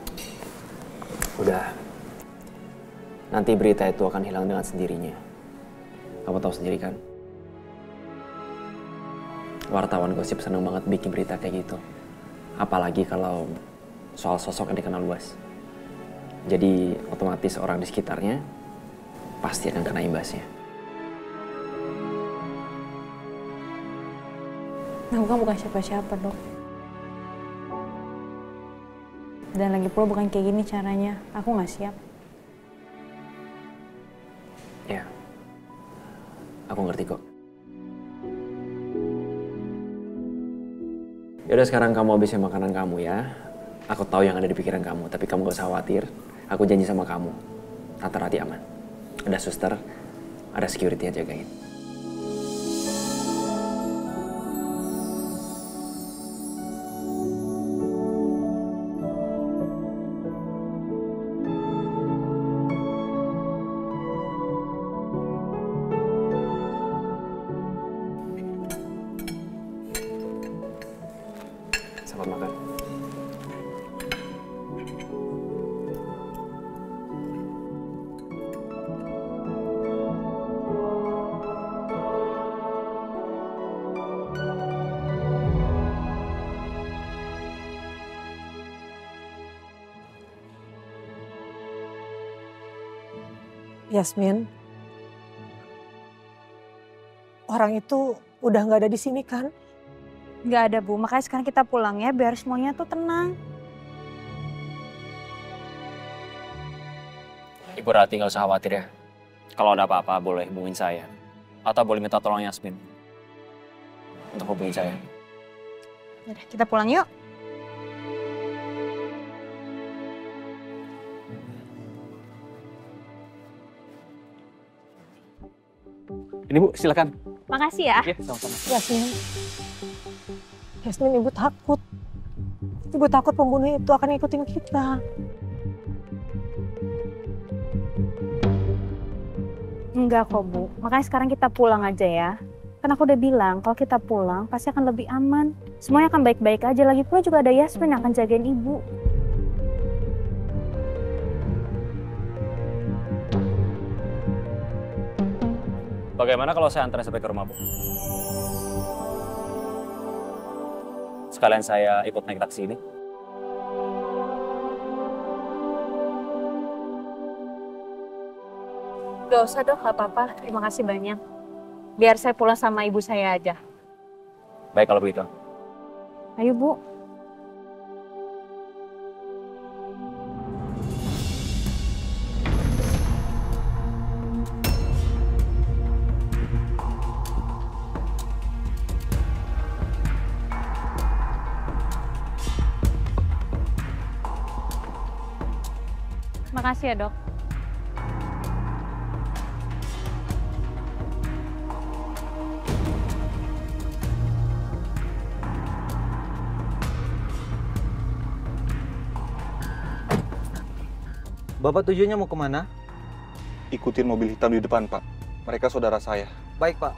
Udah. Nanti berita itu akan hilang dengan sendirinya. Kamu tahu sendiri kan? Wartawan gosip seneng banget bikin berita kayak gitu. Apalagi kalau soal sosok yang dikenal luas. Jadi otomatis orang di sekitarnya pasti akan kena imbasnya. Nah, bukan siapa-siapa, Dok. Dan lagi pula bukan kayak gini caranya. Aku nggak siap. Ya, aku ngerti kok. Yaudah sekarang kamu habisin makanan kamu ya. Aku tahu yang ada di pikiran kamu, tapi kamu gak usah khawatir. Aku janji sama kamu, Tante Rati aman. Ada suster, ada security yang jagain. Selamat makan. Yasmin, orang itu udah nggak ada di sini kan? Nggak ada, Bu. Makanya sekarang kita pulang ya, biar semuanya tuh tenang. Ibu Rati nggak usah khawatir ya. Kalau ada apa-apa boleh hubungin saya. Atau boleh minta tolong Yasmin untuk hubungin saya. Yaudah, kita pulang yuk. Ini Bu, silakan. Makasih ya. Iya, sama-sama. Yasmin, ibu takut. Ibu takut pembunuh itu akan ikutin kita. Enggak kok, Bu. Makanya sekarang kita pulang aja ya. Kan aku udah bilang, kalau kita pulang pasti akan lebih aman. Semuanya akan baik-baik aja. Lagi pula juga ada Yasmin yang akan jagain ibu. Bagaimana kalau saya antar sampai ke rumah, Bu? Sekalian saya ikut naik taksi ini. Gak usah, Dok. Gak apa-apa. Terima kasih banyak. Biar saya pulang sama ibu saya aja. Baik kalau begitu. Ayo, Bu. Makasih ya, Dok. Bapak tujuannya mau kemana? Ikutin mobil hitam di depan, Pak. Mereka saudara saya. Baik, Pak.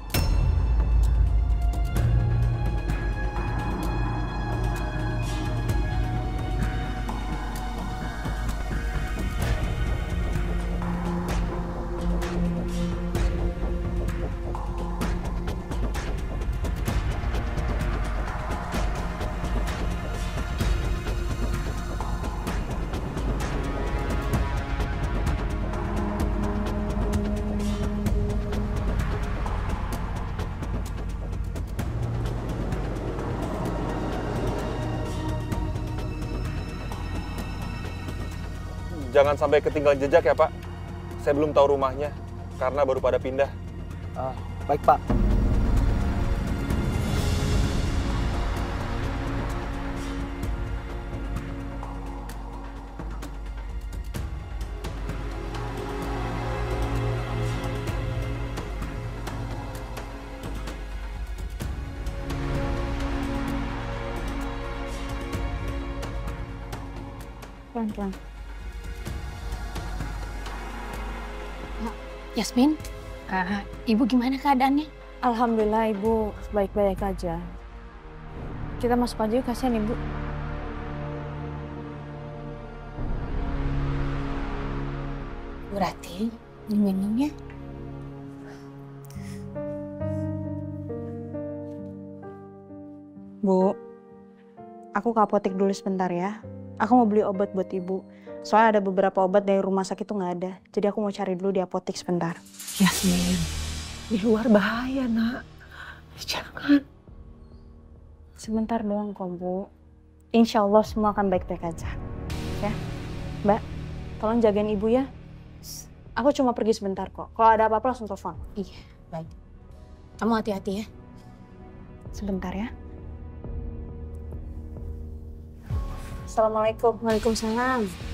Jangan sampai ketinggalan jejak ya, Pak. Saya belum tahu rumahnya, karena baru pada pindah. Baik, Pak. Pelan-pelan. Yasmin, Ibu gimana keadaannya? Alhamdulillah Ibu baik-baik aja. Kita masuk aja yuk, kasihan Ibu. Bu Rati, diminum ya. Bu, aku ke apotek dulu sebentar ya. Aku mau beli obat buat Ibu. Soalnya ada beberapa obat dari rumah sakit tuh nggak ada. Jadi aku mau cari dulu di apotek sebentar. Yasmin, di luar bahaya, Nak. Jangan. Sebentar doang kok, Bu. Insya Allah semua akan baik-baik aja. Ya, Mbak, tolong jagain Ibu ya. Aku cuma pergi sebentar kok. Kalau ada apa-apa langsung telepon. Iya, baik. Kamu hati-hati ya. Sebentar ya. Assalamualaikum. Waalaikumsalam.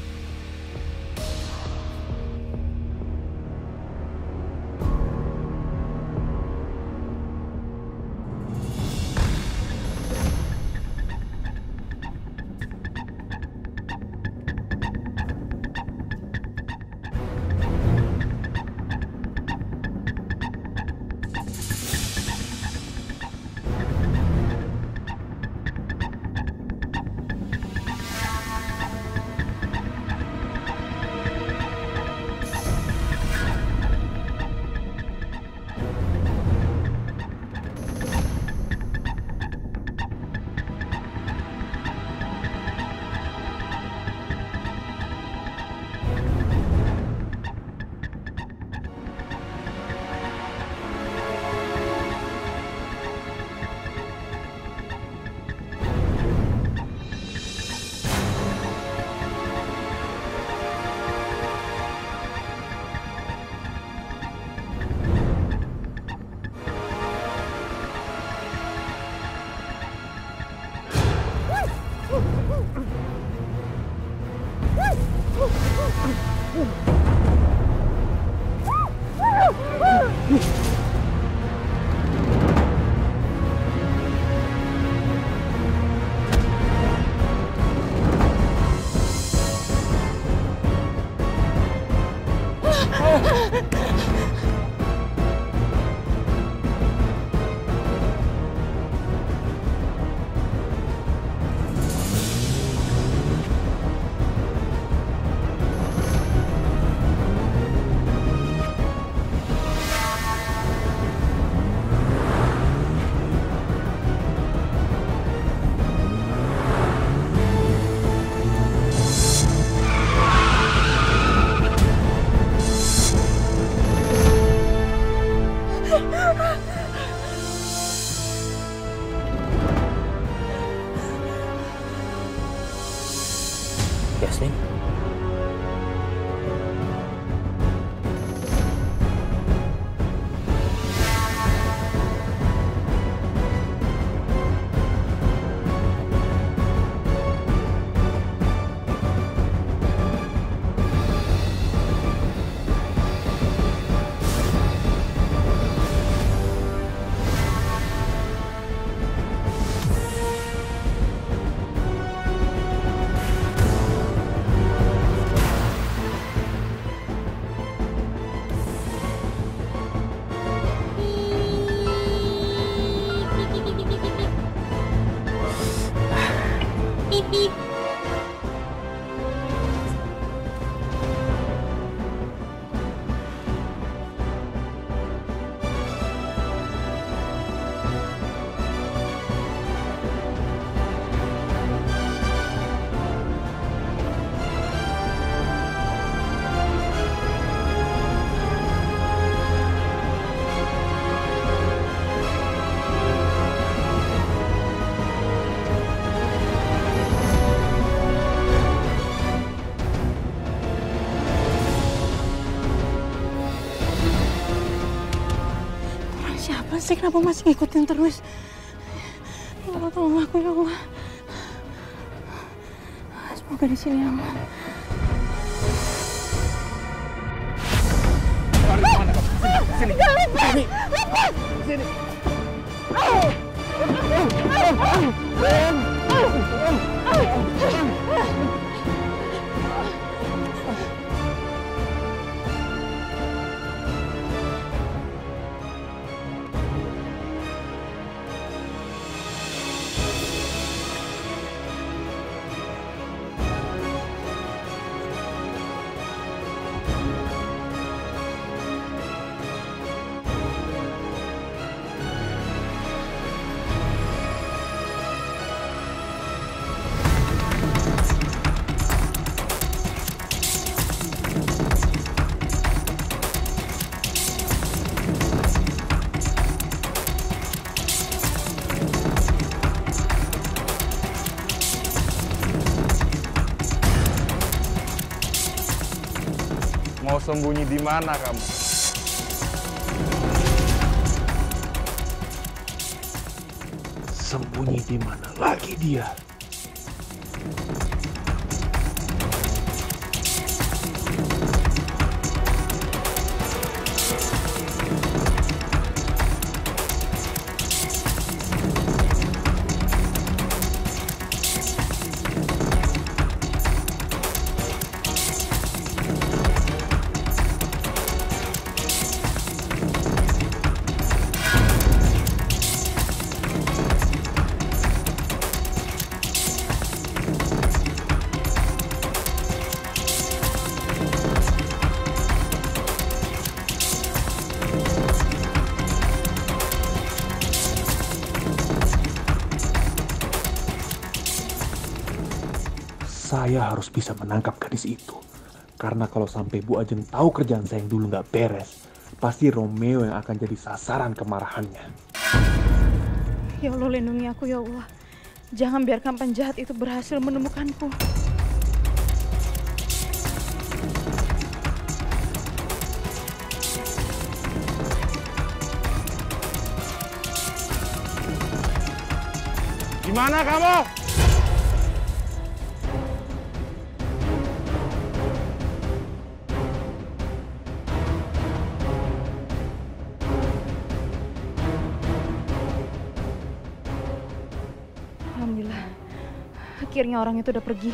Yasmin? Siapa sih? Kenapa masih ngikutin terus? Ya Allah, tolong aku ya Allah. Semoga di sini aman. Sini. Sini. Mau sembunyi di mana kamu? Sembunyi di mana lagi dia? Saya harus bisa menangkap gadis itu. Karena kalau sampai Bu Ajeng tahu kerjaan saya yang dulu nggak beres, pasti Romeo yang akan jadi sasaran kemarahannya. Ya Allah, lindungi aku ya Allah. Jangan biarkan penjahat itu berhasil menemukanku. Di mana kamu? Alhamdulillah, akhirnya orang itu udah pergi.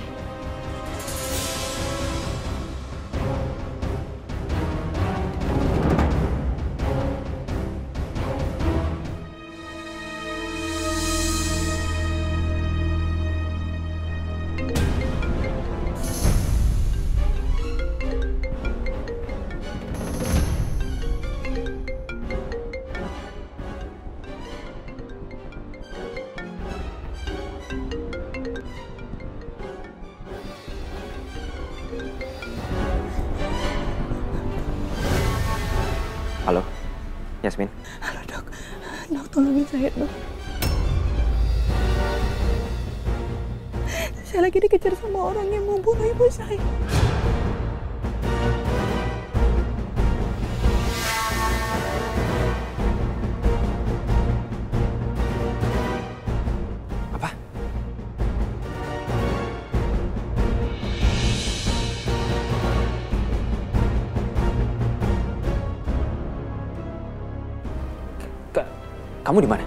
Halo, Yasmin. Halo dok, dok tolongin saya dok. Saya lagi dikejar sama orang yang mau bunuh ibu saya. Kamu di mana?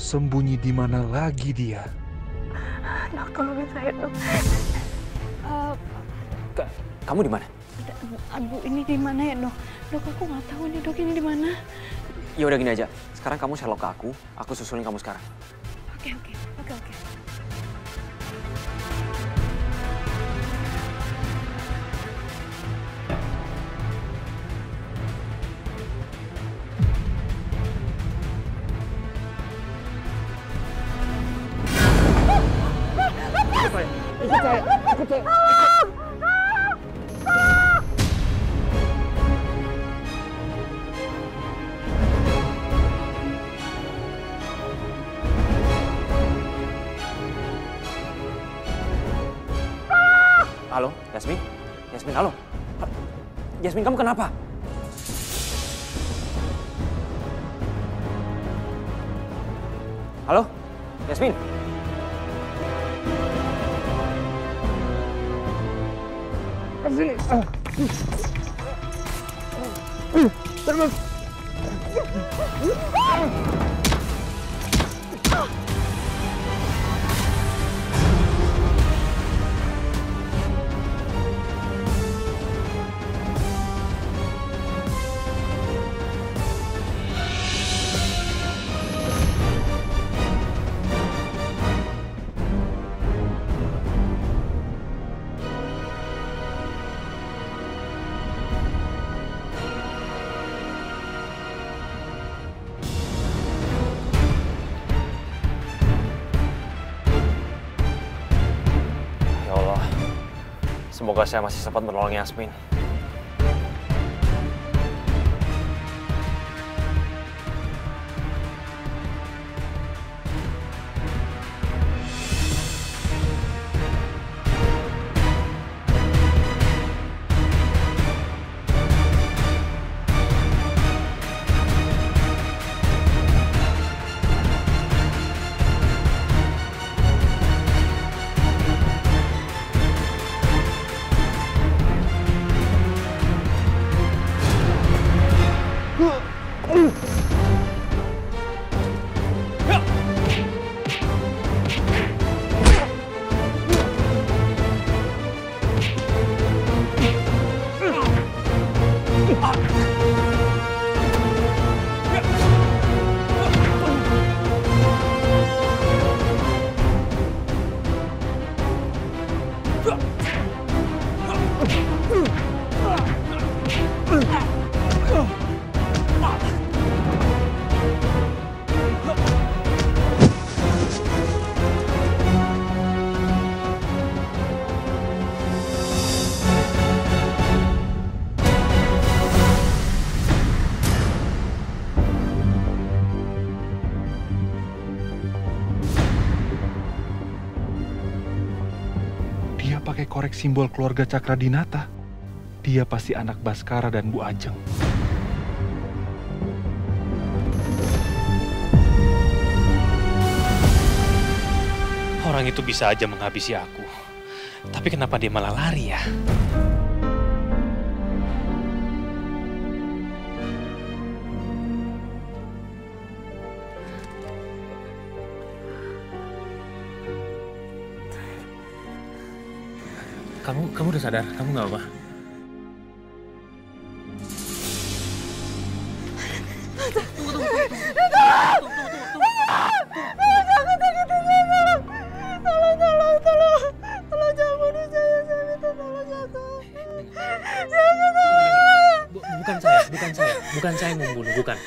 Sembunyi di mana lagi dia? Dok, tolongin saya, Dok. Kamu di mana? Aduh, ini di mana ya, Dok? Dok, aku nggak tahu nih, Dok, ini di mana. Ya udah gini aja. Sekarang kamu Sherlock ke aku susulin kamu sekarang. Oke. Ikut saya. Halo, Yasmin? Halo? Yasmin, kamu kenapa? Halo? Yasmin? Sini. Terus. Semoga saya masih sempat menolong Yasmin. Pakai korek simbol keluarga Cakradinata. Dia pasti anak Baskara dan Bu Ajeng. Orang itu bisa aja menghabisi aku. Tapi kenapa dia malah lari ya? Kamu udah sadar? Kamu nggak apa? Bukan saya yang membunuh, bukan.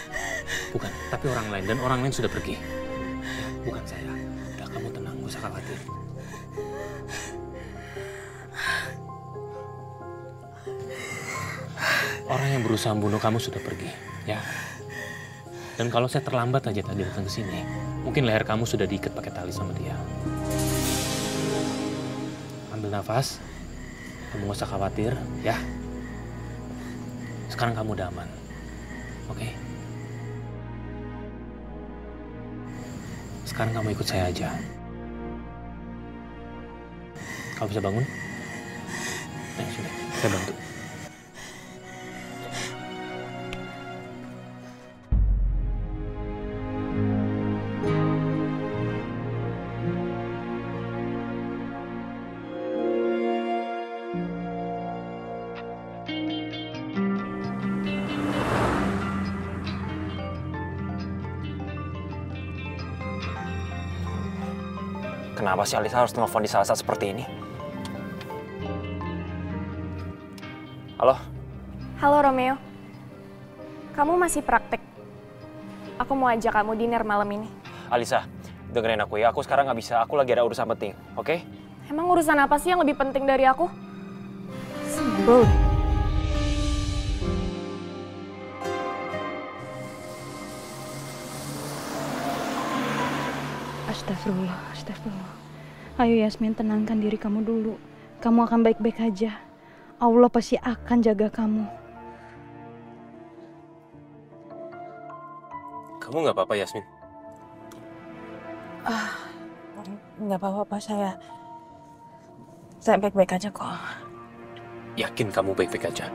Tapi orang lain, dan orang lain sudah pergi. Ya, bukan saya. Udah, kamu tenang, gak usah khawatir. Orang yang berusaha membunuh kamu sudah pergi, ya. Dan kalau saya terlambat aja tadi datang ke sini, mungkin leher kamu sudah diikat pakai tali sama dia. Ambil nafas, kamu gak usah khawatir, ya. Sekarang kamu udah aman, oke? Sekarang kamu ikut saya aja. Kamu bisa bangun? Nah, sudah, saya bantu. Kenapa sih Alisa harus telepon di saat-saat seperti ini? Halo? Halo Romeo. Kamu masih praktek? Aku mau ajak kamu dinner malam ini. Alisa, dengerin aku ya. Aku sekarang nggak bisa. Aku lagi ada urusan penting, oke? Emang urusan apa sih yang lebih penting dari aku? Sebel. Astagfirullah, astagfirullah. Ayo Yasmin, tenangkan diri kamu dulu. Kamu akan baik-baik aja. Allah pasti akan jaga kamu. Kamu nggak apa-apa, Yasmin? Nggak apa-apa, saya baik-baik aja kok. Yakin kamu baik-baik aja?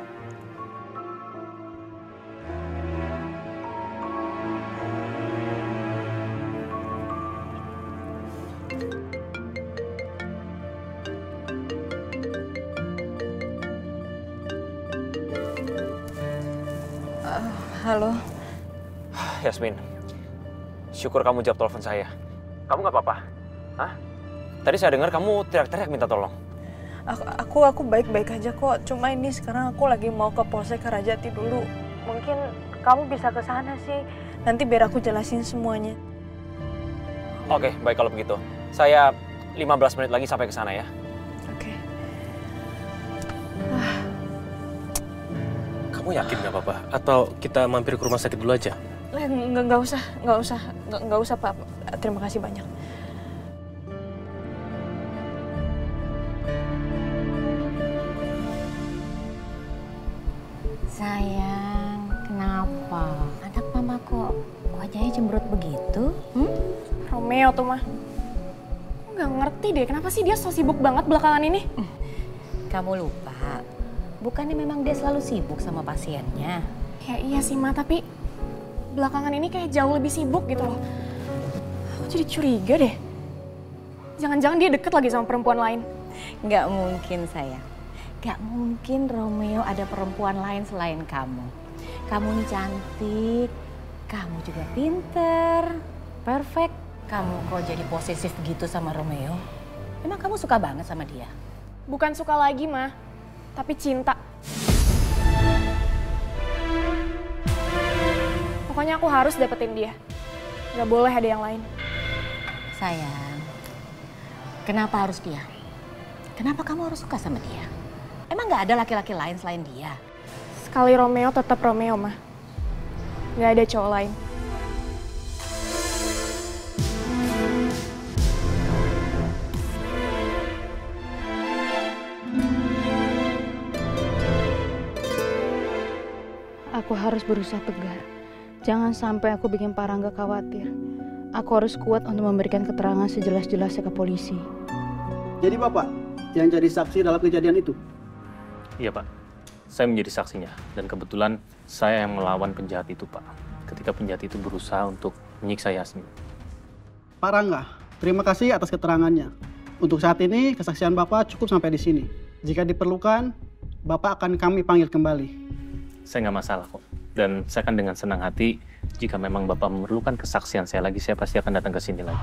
Halo. Yasmin, syukur kamu jawab telepon saya. Kamu nggak apa-apa? Hah? Tadi saya dengar kamu teriak-teriak minta tolong. Aku baik-baik aja kok. Cuma ini sekarang aku lagi mau ke Polsek Kerajati dulu. Mungkin kamu bisa ke sana sih. Nanti biar aku jelasin semuanya. Oke, baik kalau begitu. Saya 15 menit lagi sampai ke sana ya. Oke. Kamu yakin nggak apa-apa? Atau kita mampir ke rumah sakit dulu aja? Nggak usah Pak. Terima kasih banyak. Sayang, kenapa? Anak mama kok wajahnya cemberut begitu? Romeo tuh mah. Nggak ngerti deh, kenapa sih dia so sibuk banget belakangan ini? Kamu lupa, bukannya memang dia selalu sibuk sama pasiennya? Ya iya sih Ma, tapi belakangan ini kayak jauh lebih sibuk gitu loh. Aku jadi curiga deh. Jangan-jangan dia deket lagi sama perempuan lain. Nggak mungkin sayang. Nggak mungkin Romeo ada perempuan lain selain kamu. Kamu nih cantik, kamu juga pinter, perfect. Kamu kok jadi posesif gitu sama Romeo? Emang kamu suka banget sama dia? Bukan suka lagi Ma, tapi cinta. Pokoknya aku harus dapetin dia. Gak boleh ada yang lain. Sayang, kenapa harus dia? Kenapa kamu harus suka sama dia? Emang gak ada laki-laki lain selain dia? Sekali Romeo tetap Romeo, Ma. Gak ada cowok lain. Aku harus berusaha tegar. Jangan sampai aku bikin Pak Rangga khawatir. Aku harus kuat untuk memberikan keterangan sejelas-jelasnya ke polisi. Jadi Bapak yang jadi saksi dalam kejadian itu? Iya Pak, saya menjadi saksinya. Dan kebetulan saya yang melawan penjahat itu Pak. Ketika penjahat itu berusaha untuk menyiksa Yasmin. Pak Rangga, terima kasih atas keterangannya. Untuk saat ini kesaksian Bapak cukup sampai di sini. Jika diperlukan, Bapak akan kami panggil kembali. Saya nggak masalah kok. Dan saya akan dengan senang hati, jika memang Bapak memerlukan kesaksian saya lagi, saya pasti akan datang ke sini lagi.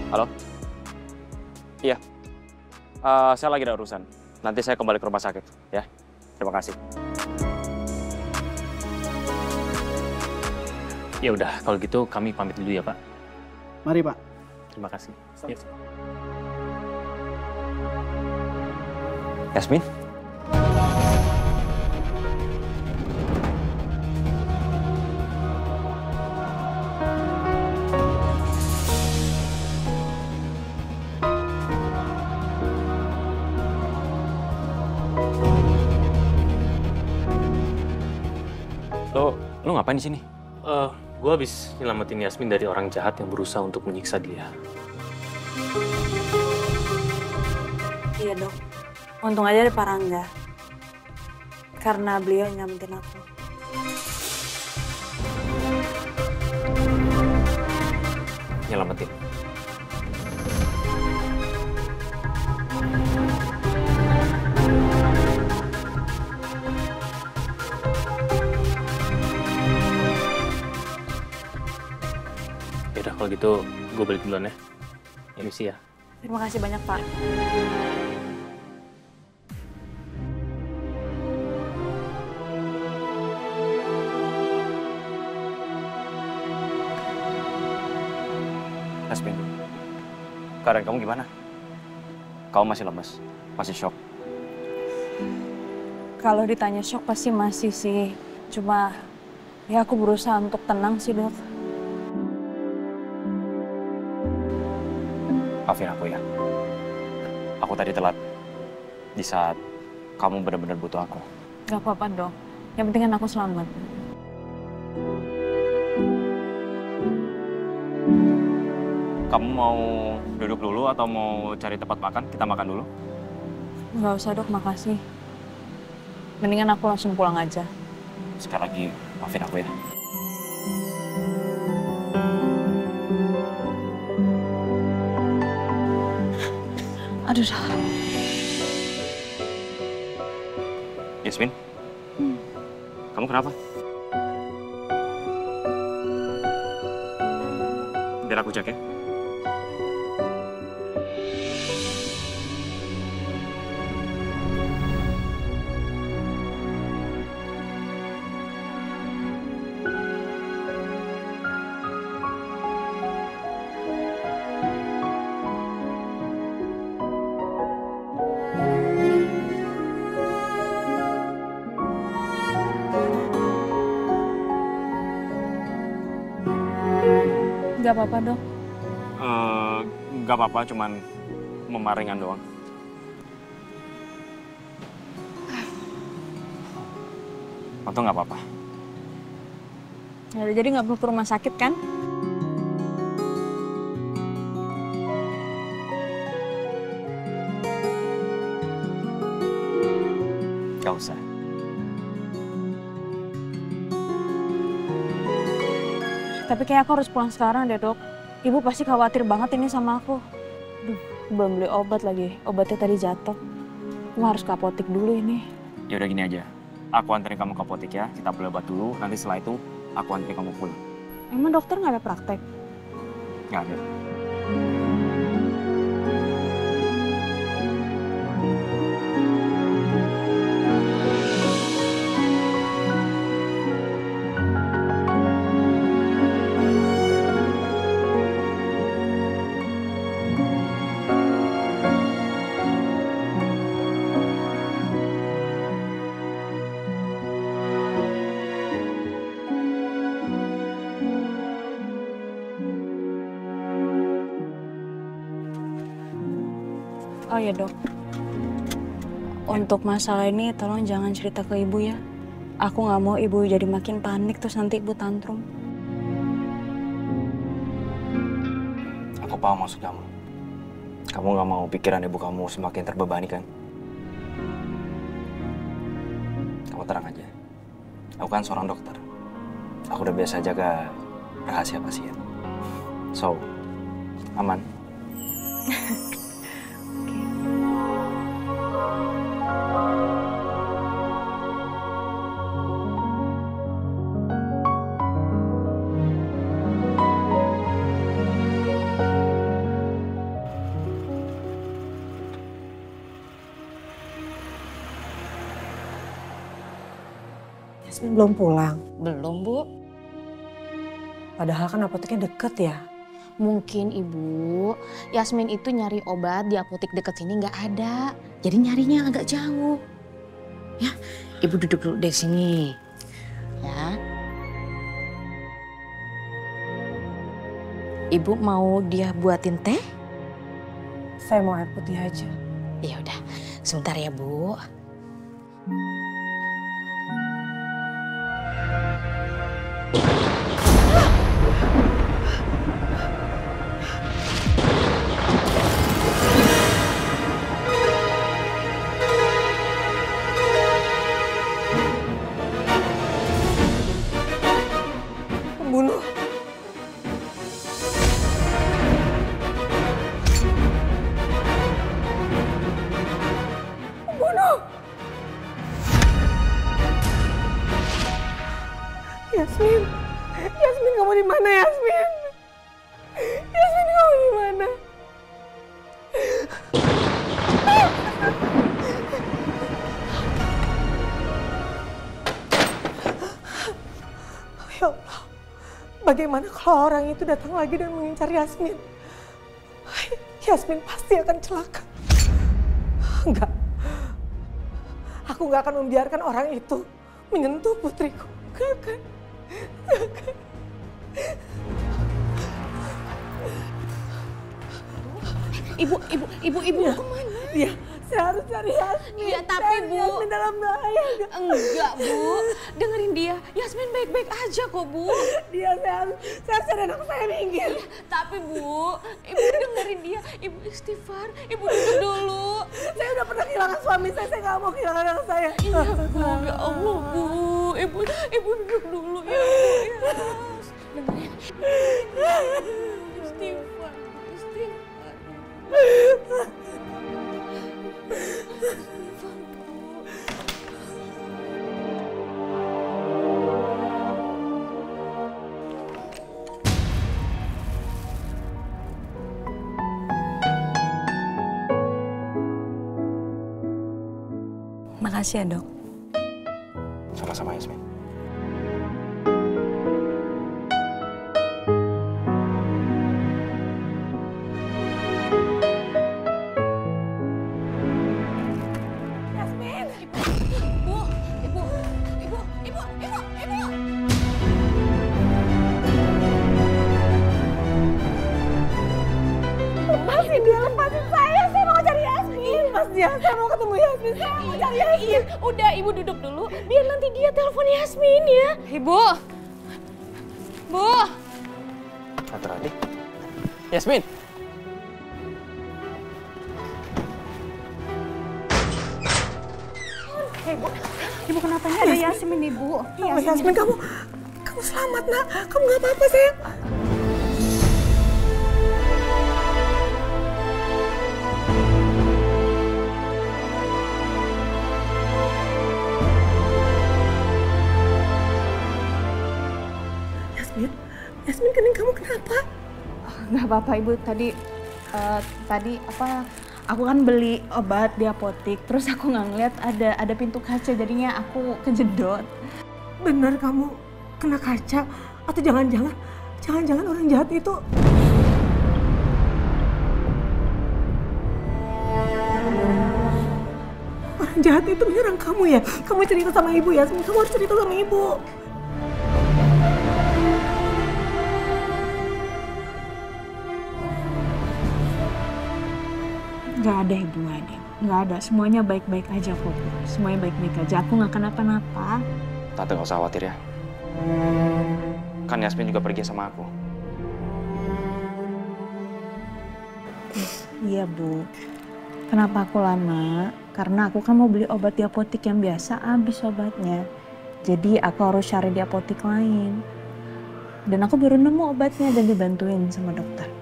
Halo? Iya. Saya lagi ada urusan. Nanti saya kembali ke rumah sakit, ya. Terima kasih. Ya udah, kalau gitu kami pamit dulu ya, Pak. Mari, Pak. Terima kasih. Ya. Yasmin? Lo ngapain di sini? Gue habis nyelamatin Yasmin dari orang jahat yang berusaha untuk menyiksa dia. Iya dok, untung aja ada Pak Rangga. Karena beliau yang nyelamatin aku. Nyelamatin? Yaudah, kalau gitu gue balik duluan ya. Permisi ya. Terima kasih banyak Pak. Yasmin, keadaan kamu gimana? Kamu masih lemes? Masih shock? Kalau ditanya shock pasti masih sih. Cuma ya aku berusaha untuk tenang sih dok. Maafin aku ya. Aku tadi telat di saat kamu benar-benar butuh aku. Gak apa-apa dok. Yang penting kan aku selamat. Kamu mau duduk dulu atau mau cari tempat makan? Kita makan dulu. Gak usah dok, makasih. Mendingan aku langsung pulang aja. Sekali lagi, maafin aku ya. Aduh. Yasmin? Kamu kenapa? Biar aku cek ya. Gak apa-apa dok. Gak apa-apa, cuman memaringan doang. Untung gak apa-apa. Ya, jadi gak perlu ke rumah sakit kan? Gak usah. Tapi kayak aku harus pulang sekarang deh dok. Ibu pasti khawatir banget ini sama aku. Duh, belum beli obat lagi. Obatnya tadi jatuh. Aku harus ke apotek dulu ini. Ya udah gini aja. Aku anterin kamu ke apotek ya. Kita beli obat dulu. Nanti setelah itu aku anterin kamu pulang. Emang dokter nggak ada praktek? Nggak ada. Oh ya dok, untuk masalah ini tolong jangan cerita ke ibu ya. Aku nggak mau ibu jadi makin panik terus nanti ibu tantrum. Aku paham maksud kamu. Kamu nggak mau pikiran ibu kamu semakin terbebani kan? Kamu tenang aja. Aku kan seorang dokter. Aku udah biasa jaga rahasia pasien. So, aman. Yasmin belum pulang. Belum, Bu. Padahal kan apoteknya deket ya. Mungkin Ibu, Yasmin itu nyari obat di apotek deket sini nggak ada. Jadi nyarinya agak jauh. Ya, Ibu duduk dulu di sini. Ya. Ibu mau dia buatin teh? Saya mau air putih aja. Ya udah, sebentar ya, Bu. Pembunuh. Pembunuh. Yasmin. Yasmin, kamu di mana, Yasmin? Yasmin, kamu di mana? Ya Allah, bagaimana kalau orang itu datang lagi dan mengincar Yasmin? Yasmin pasti akan celaka. Enggak, aku nggak akan membiarkan orang itu menyentuh putriku. Nggak akan. Ibu kemana? Iya, saya harus cari Yasmin. Iya, tapi Bu. Yasmin dalam bahaya. Enggak, Bu. Dengerin dia. Yasmin baik-baik aja kok, Bu. Saya harus cari anak saya minggir. Iya, tapi Bu, Ibu dengerin dia. Ibu istighfar. Ibu duduk dulu. Saya udah pernah kehilangan suami saya nggak mau kehilangan anak saya. Iya, Bu. Ya Allah, Bu. Ibu duduk dulu ya, Bu. Ya. Dengerin. Istighfar. Makasih ya, Dok. Sama-sama, Yasmin. Lepasin saya mau cari Yasmin. Mas dia, saya mau ketemu Yasmin, saya mau cari Yasmin. Iya, udah Ibu duduk dulu, biar nanti dia telepon Yasmin ya. Ibu. Bu. Tante Rati. Yasmin. Ibu kenapa ini ada Yasmin, Ibu? Yasmin, kamu selamat, Nak. Kamu nggak apa-apa, sayang. Yasmin, kening kamu kenapa? Nggak apa-apa, Ibu. Tadi apa? Aku kan beli obat di apotek, terus aku nggak ngeliat ada pintu kaca, jadinya aku kejedot. Benar kamu kena kaca? Atau jangan-jangan orang jahat itu? Orang jahat itu menyerang kamu ya? Kamu cerita sama ibu, Yasmin. Kamu harus cerita sama ibu. Nggak ada, Ibu, nggak ada. Semuanya baik-baik aja kok, Bu. Semuanya baik-baik aja. Aku nggak kenapa-napa. Tante nggak usah khawatir ya. Kan Yasmin juga pergi sama aku. Iya, Bu. Kenapa aku lama? Karena aku kan mau beli obat di apotik yang biasa, habis obatnya. Jadi aku harus cari di apotik lain. Dan aku baru nemu obatnya dan dibantuin sama dokter.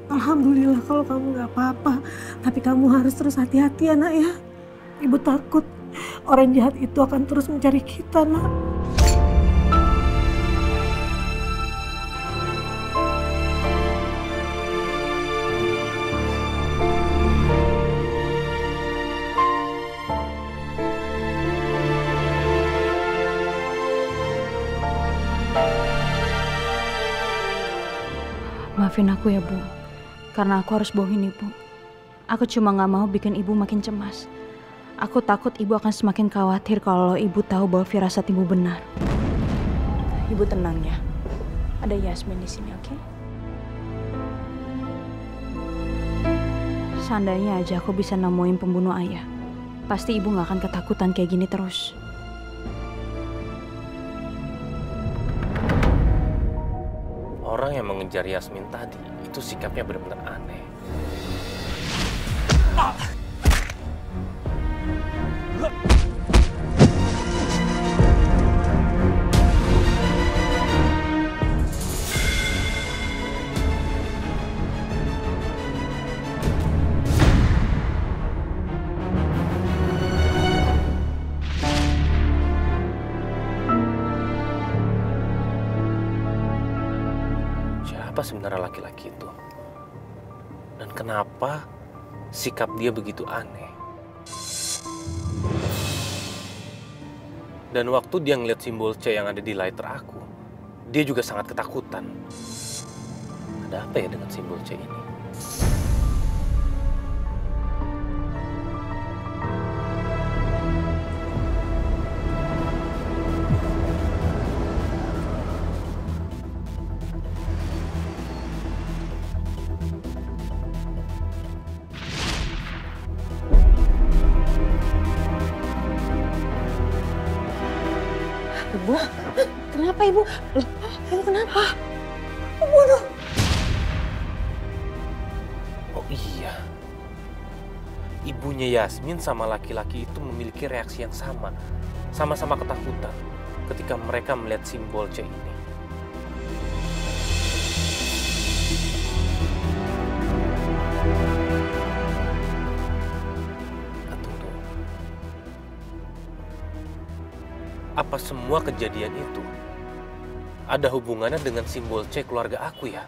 Alhamdulillah kalau kamu nggak apa-apa. Tapi kamu harus terus hati-hati ya nak ya. Ibu takut orang jahat itu akan terus mencari kita nak. Maafin aku ya Bu, karena aku harus bohongin Ibu. Aku cuma gak mau bikin Ibu makin cemas. Aku takut Ibu akan semakin khawatir kalau Ibu tahu bahwa firasat Ibu benar. Ibu tenang ya, ada Yasmin di sini, oke? Seandainya aja aku bisa nemuin pembunuh ayah, pasti Ibu gak akan ketakutan kayak gini terus. Orang yang mengejar Yasmin tadi, itu sikapnya benar-benar aneh. Siapa sebenarnya laki-laki itu? Dan kenapa sikap dia begitu aneh? Dan waktu dia ngeliat simbol C yang ada di lighter aku, dia juga sangat ketakutan. Ada apa ya dengan simbol C ini? Ibu, kenapa Ibu? Loh, Ibu kenapa? Pembunuh. Oh iya, ibunya Yasmin sama laki-laki itu memiliki reaksi yang sama. Sama-sama ketakutan ketika mereka melihat simbol C ini. Apa semua kejadian itu ada hubungannya dengan simbol C keluarga aku ya?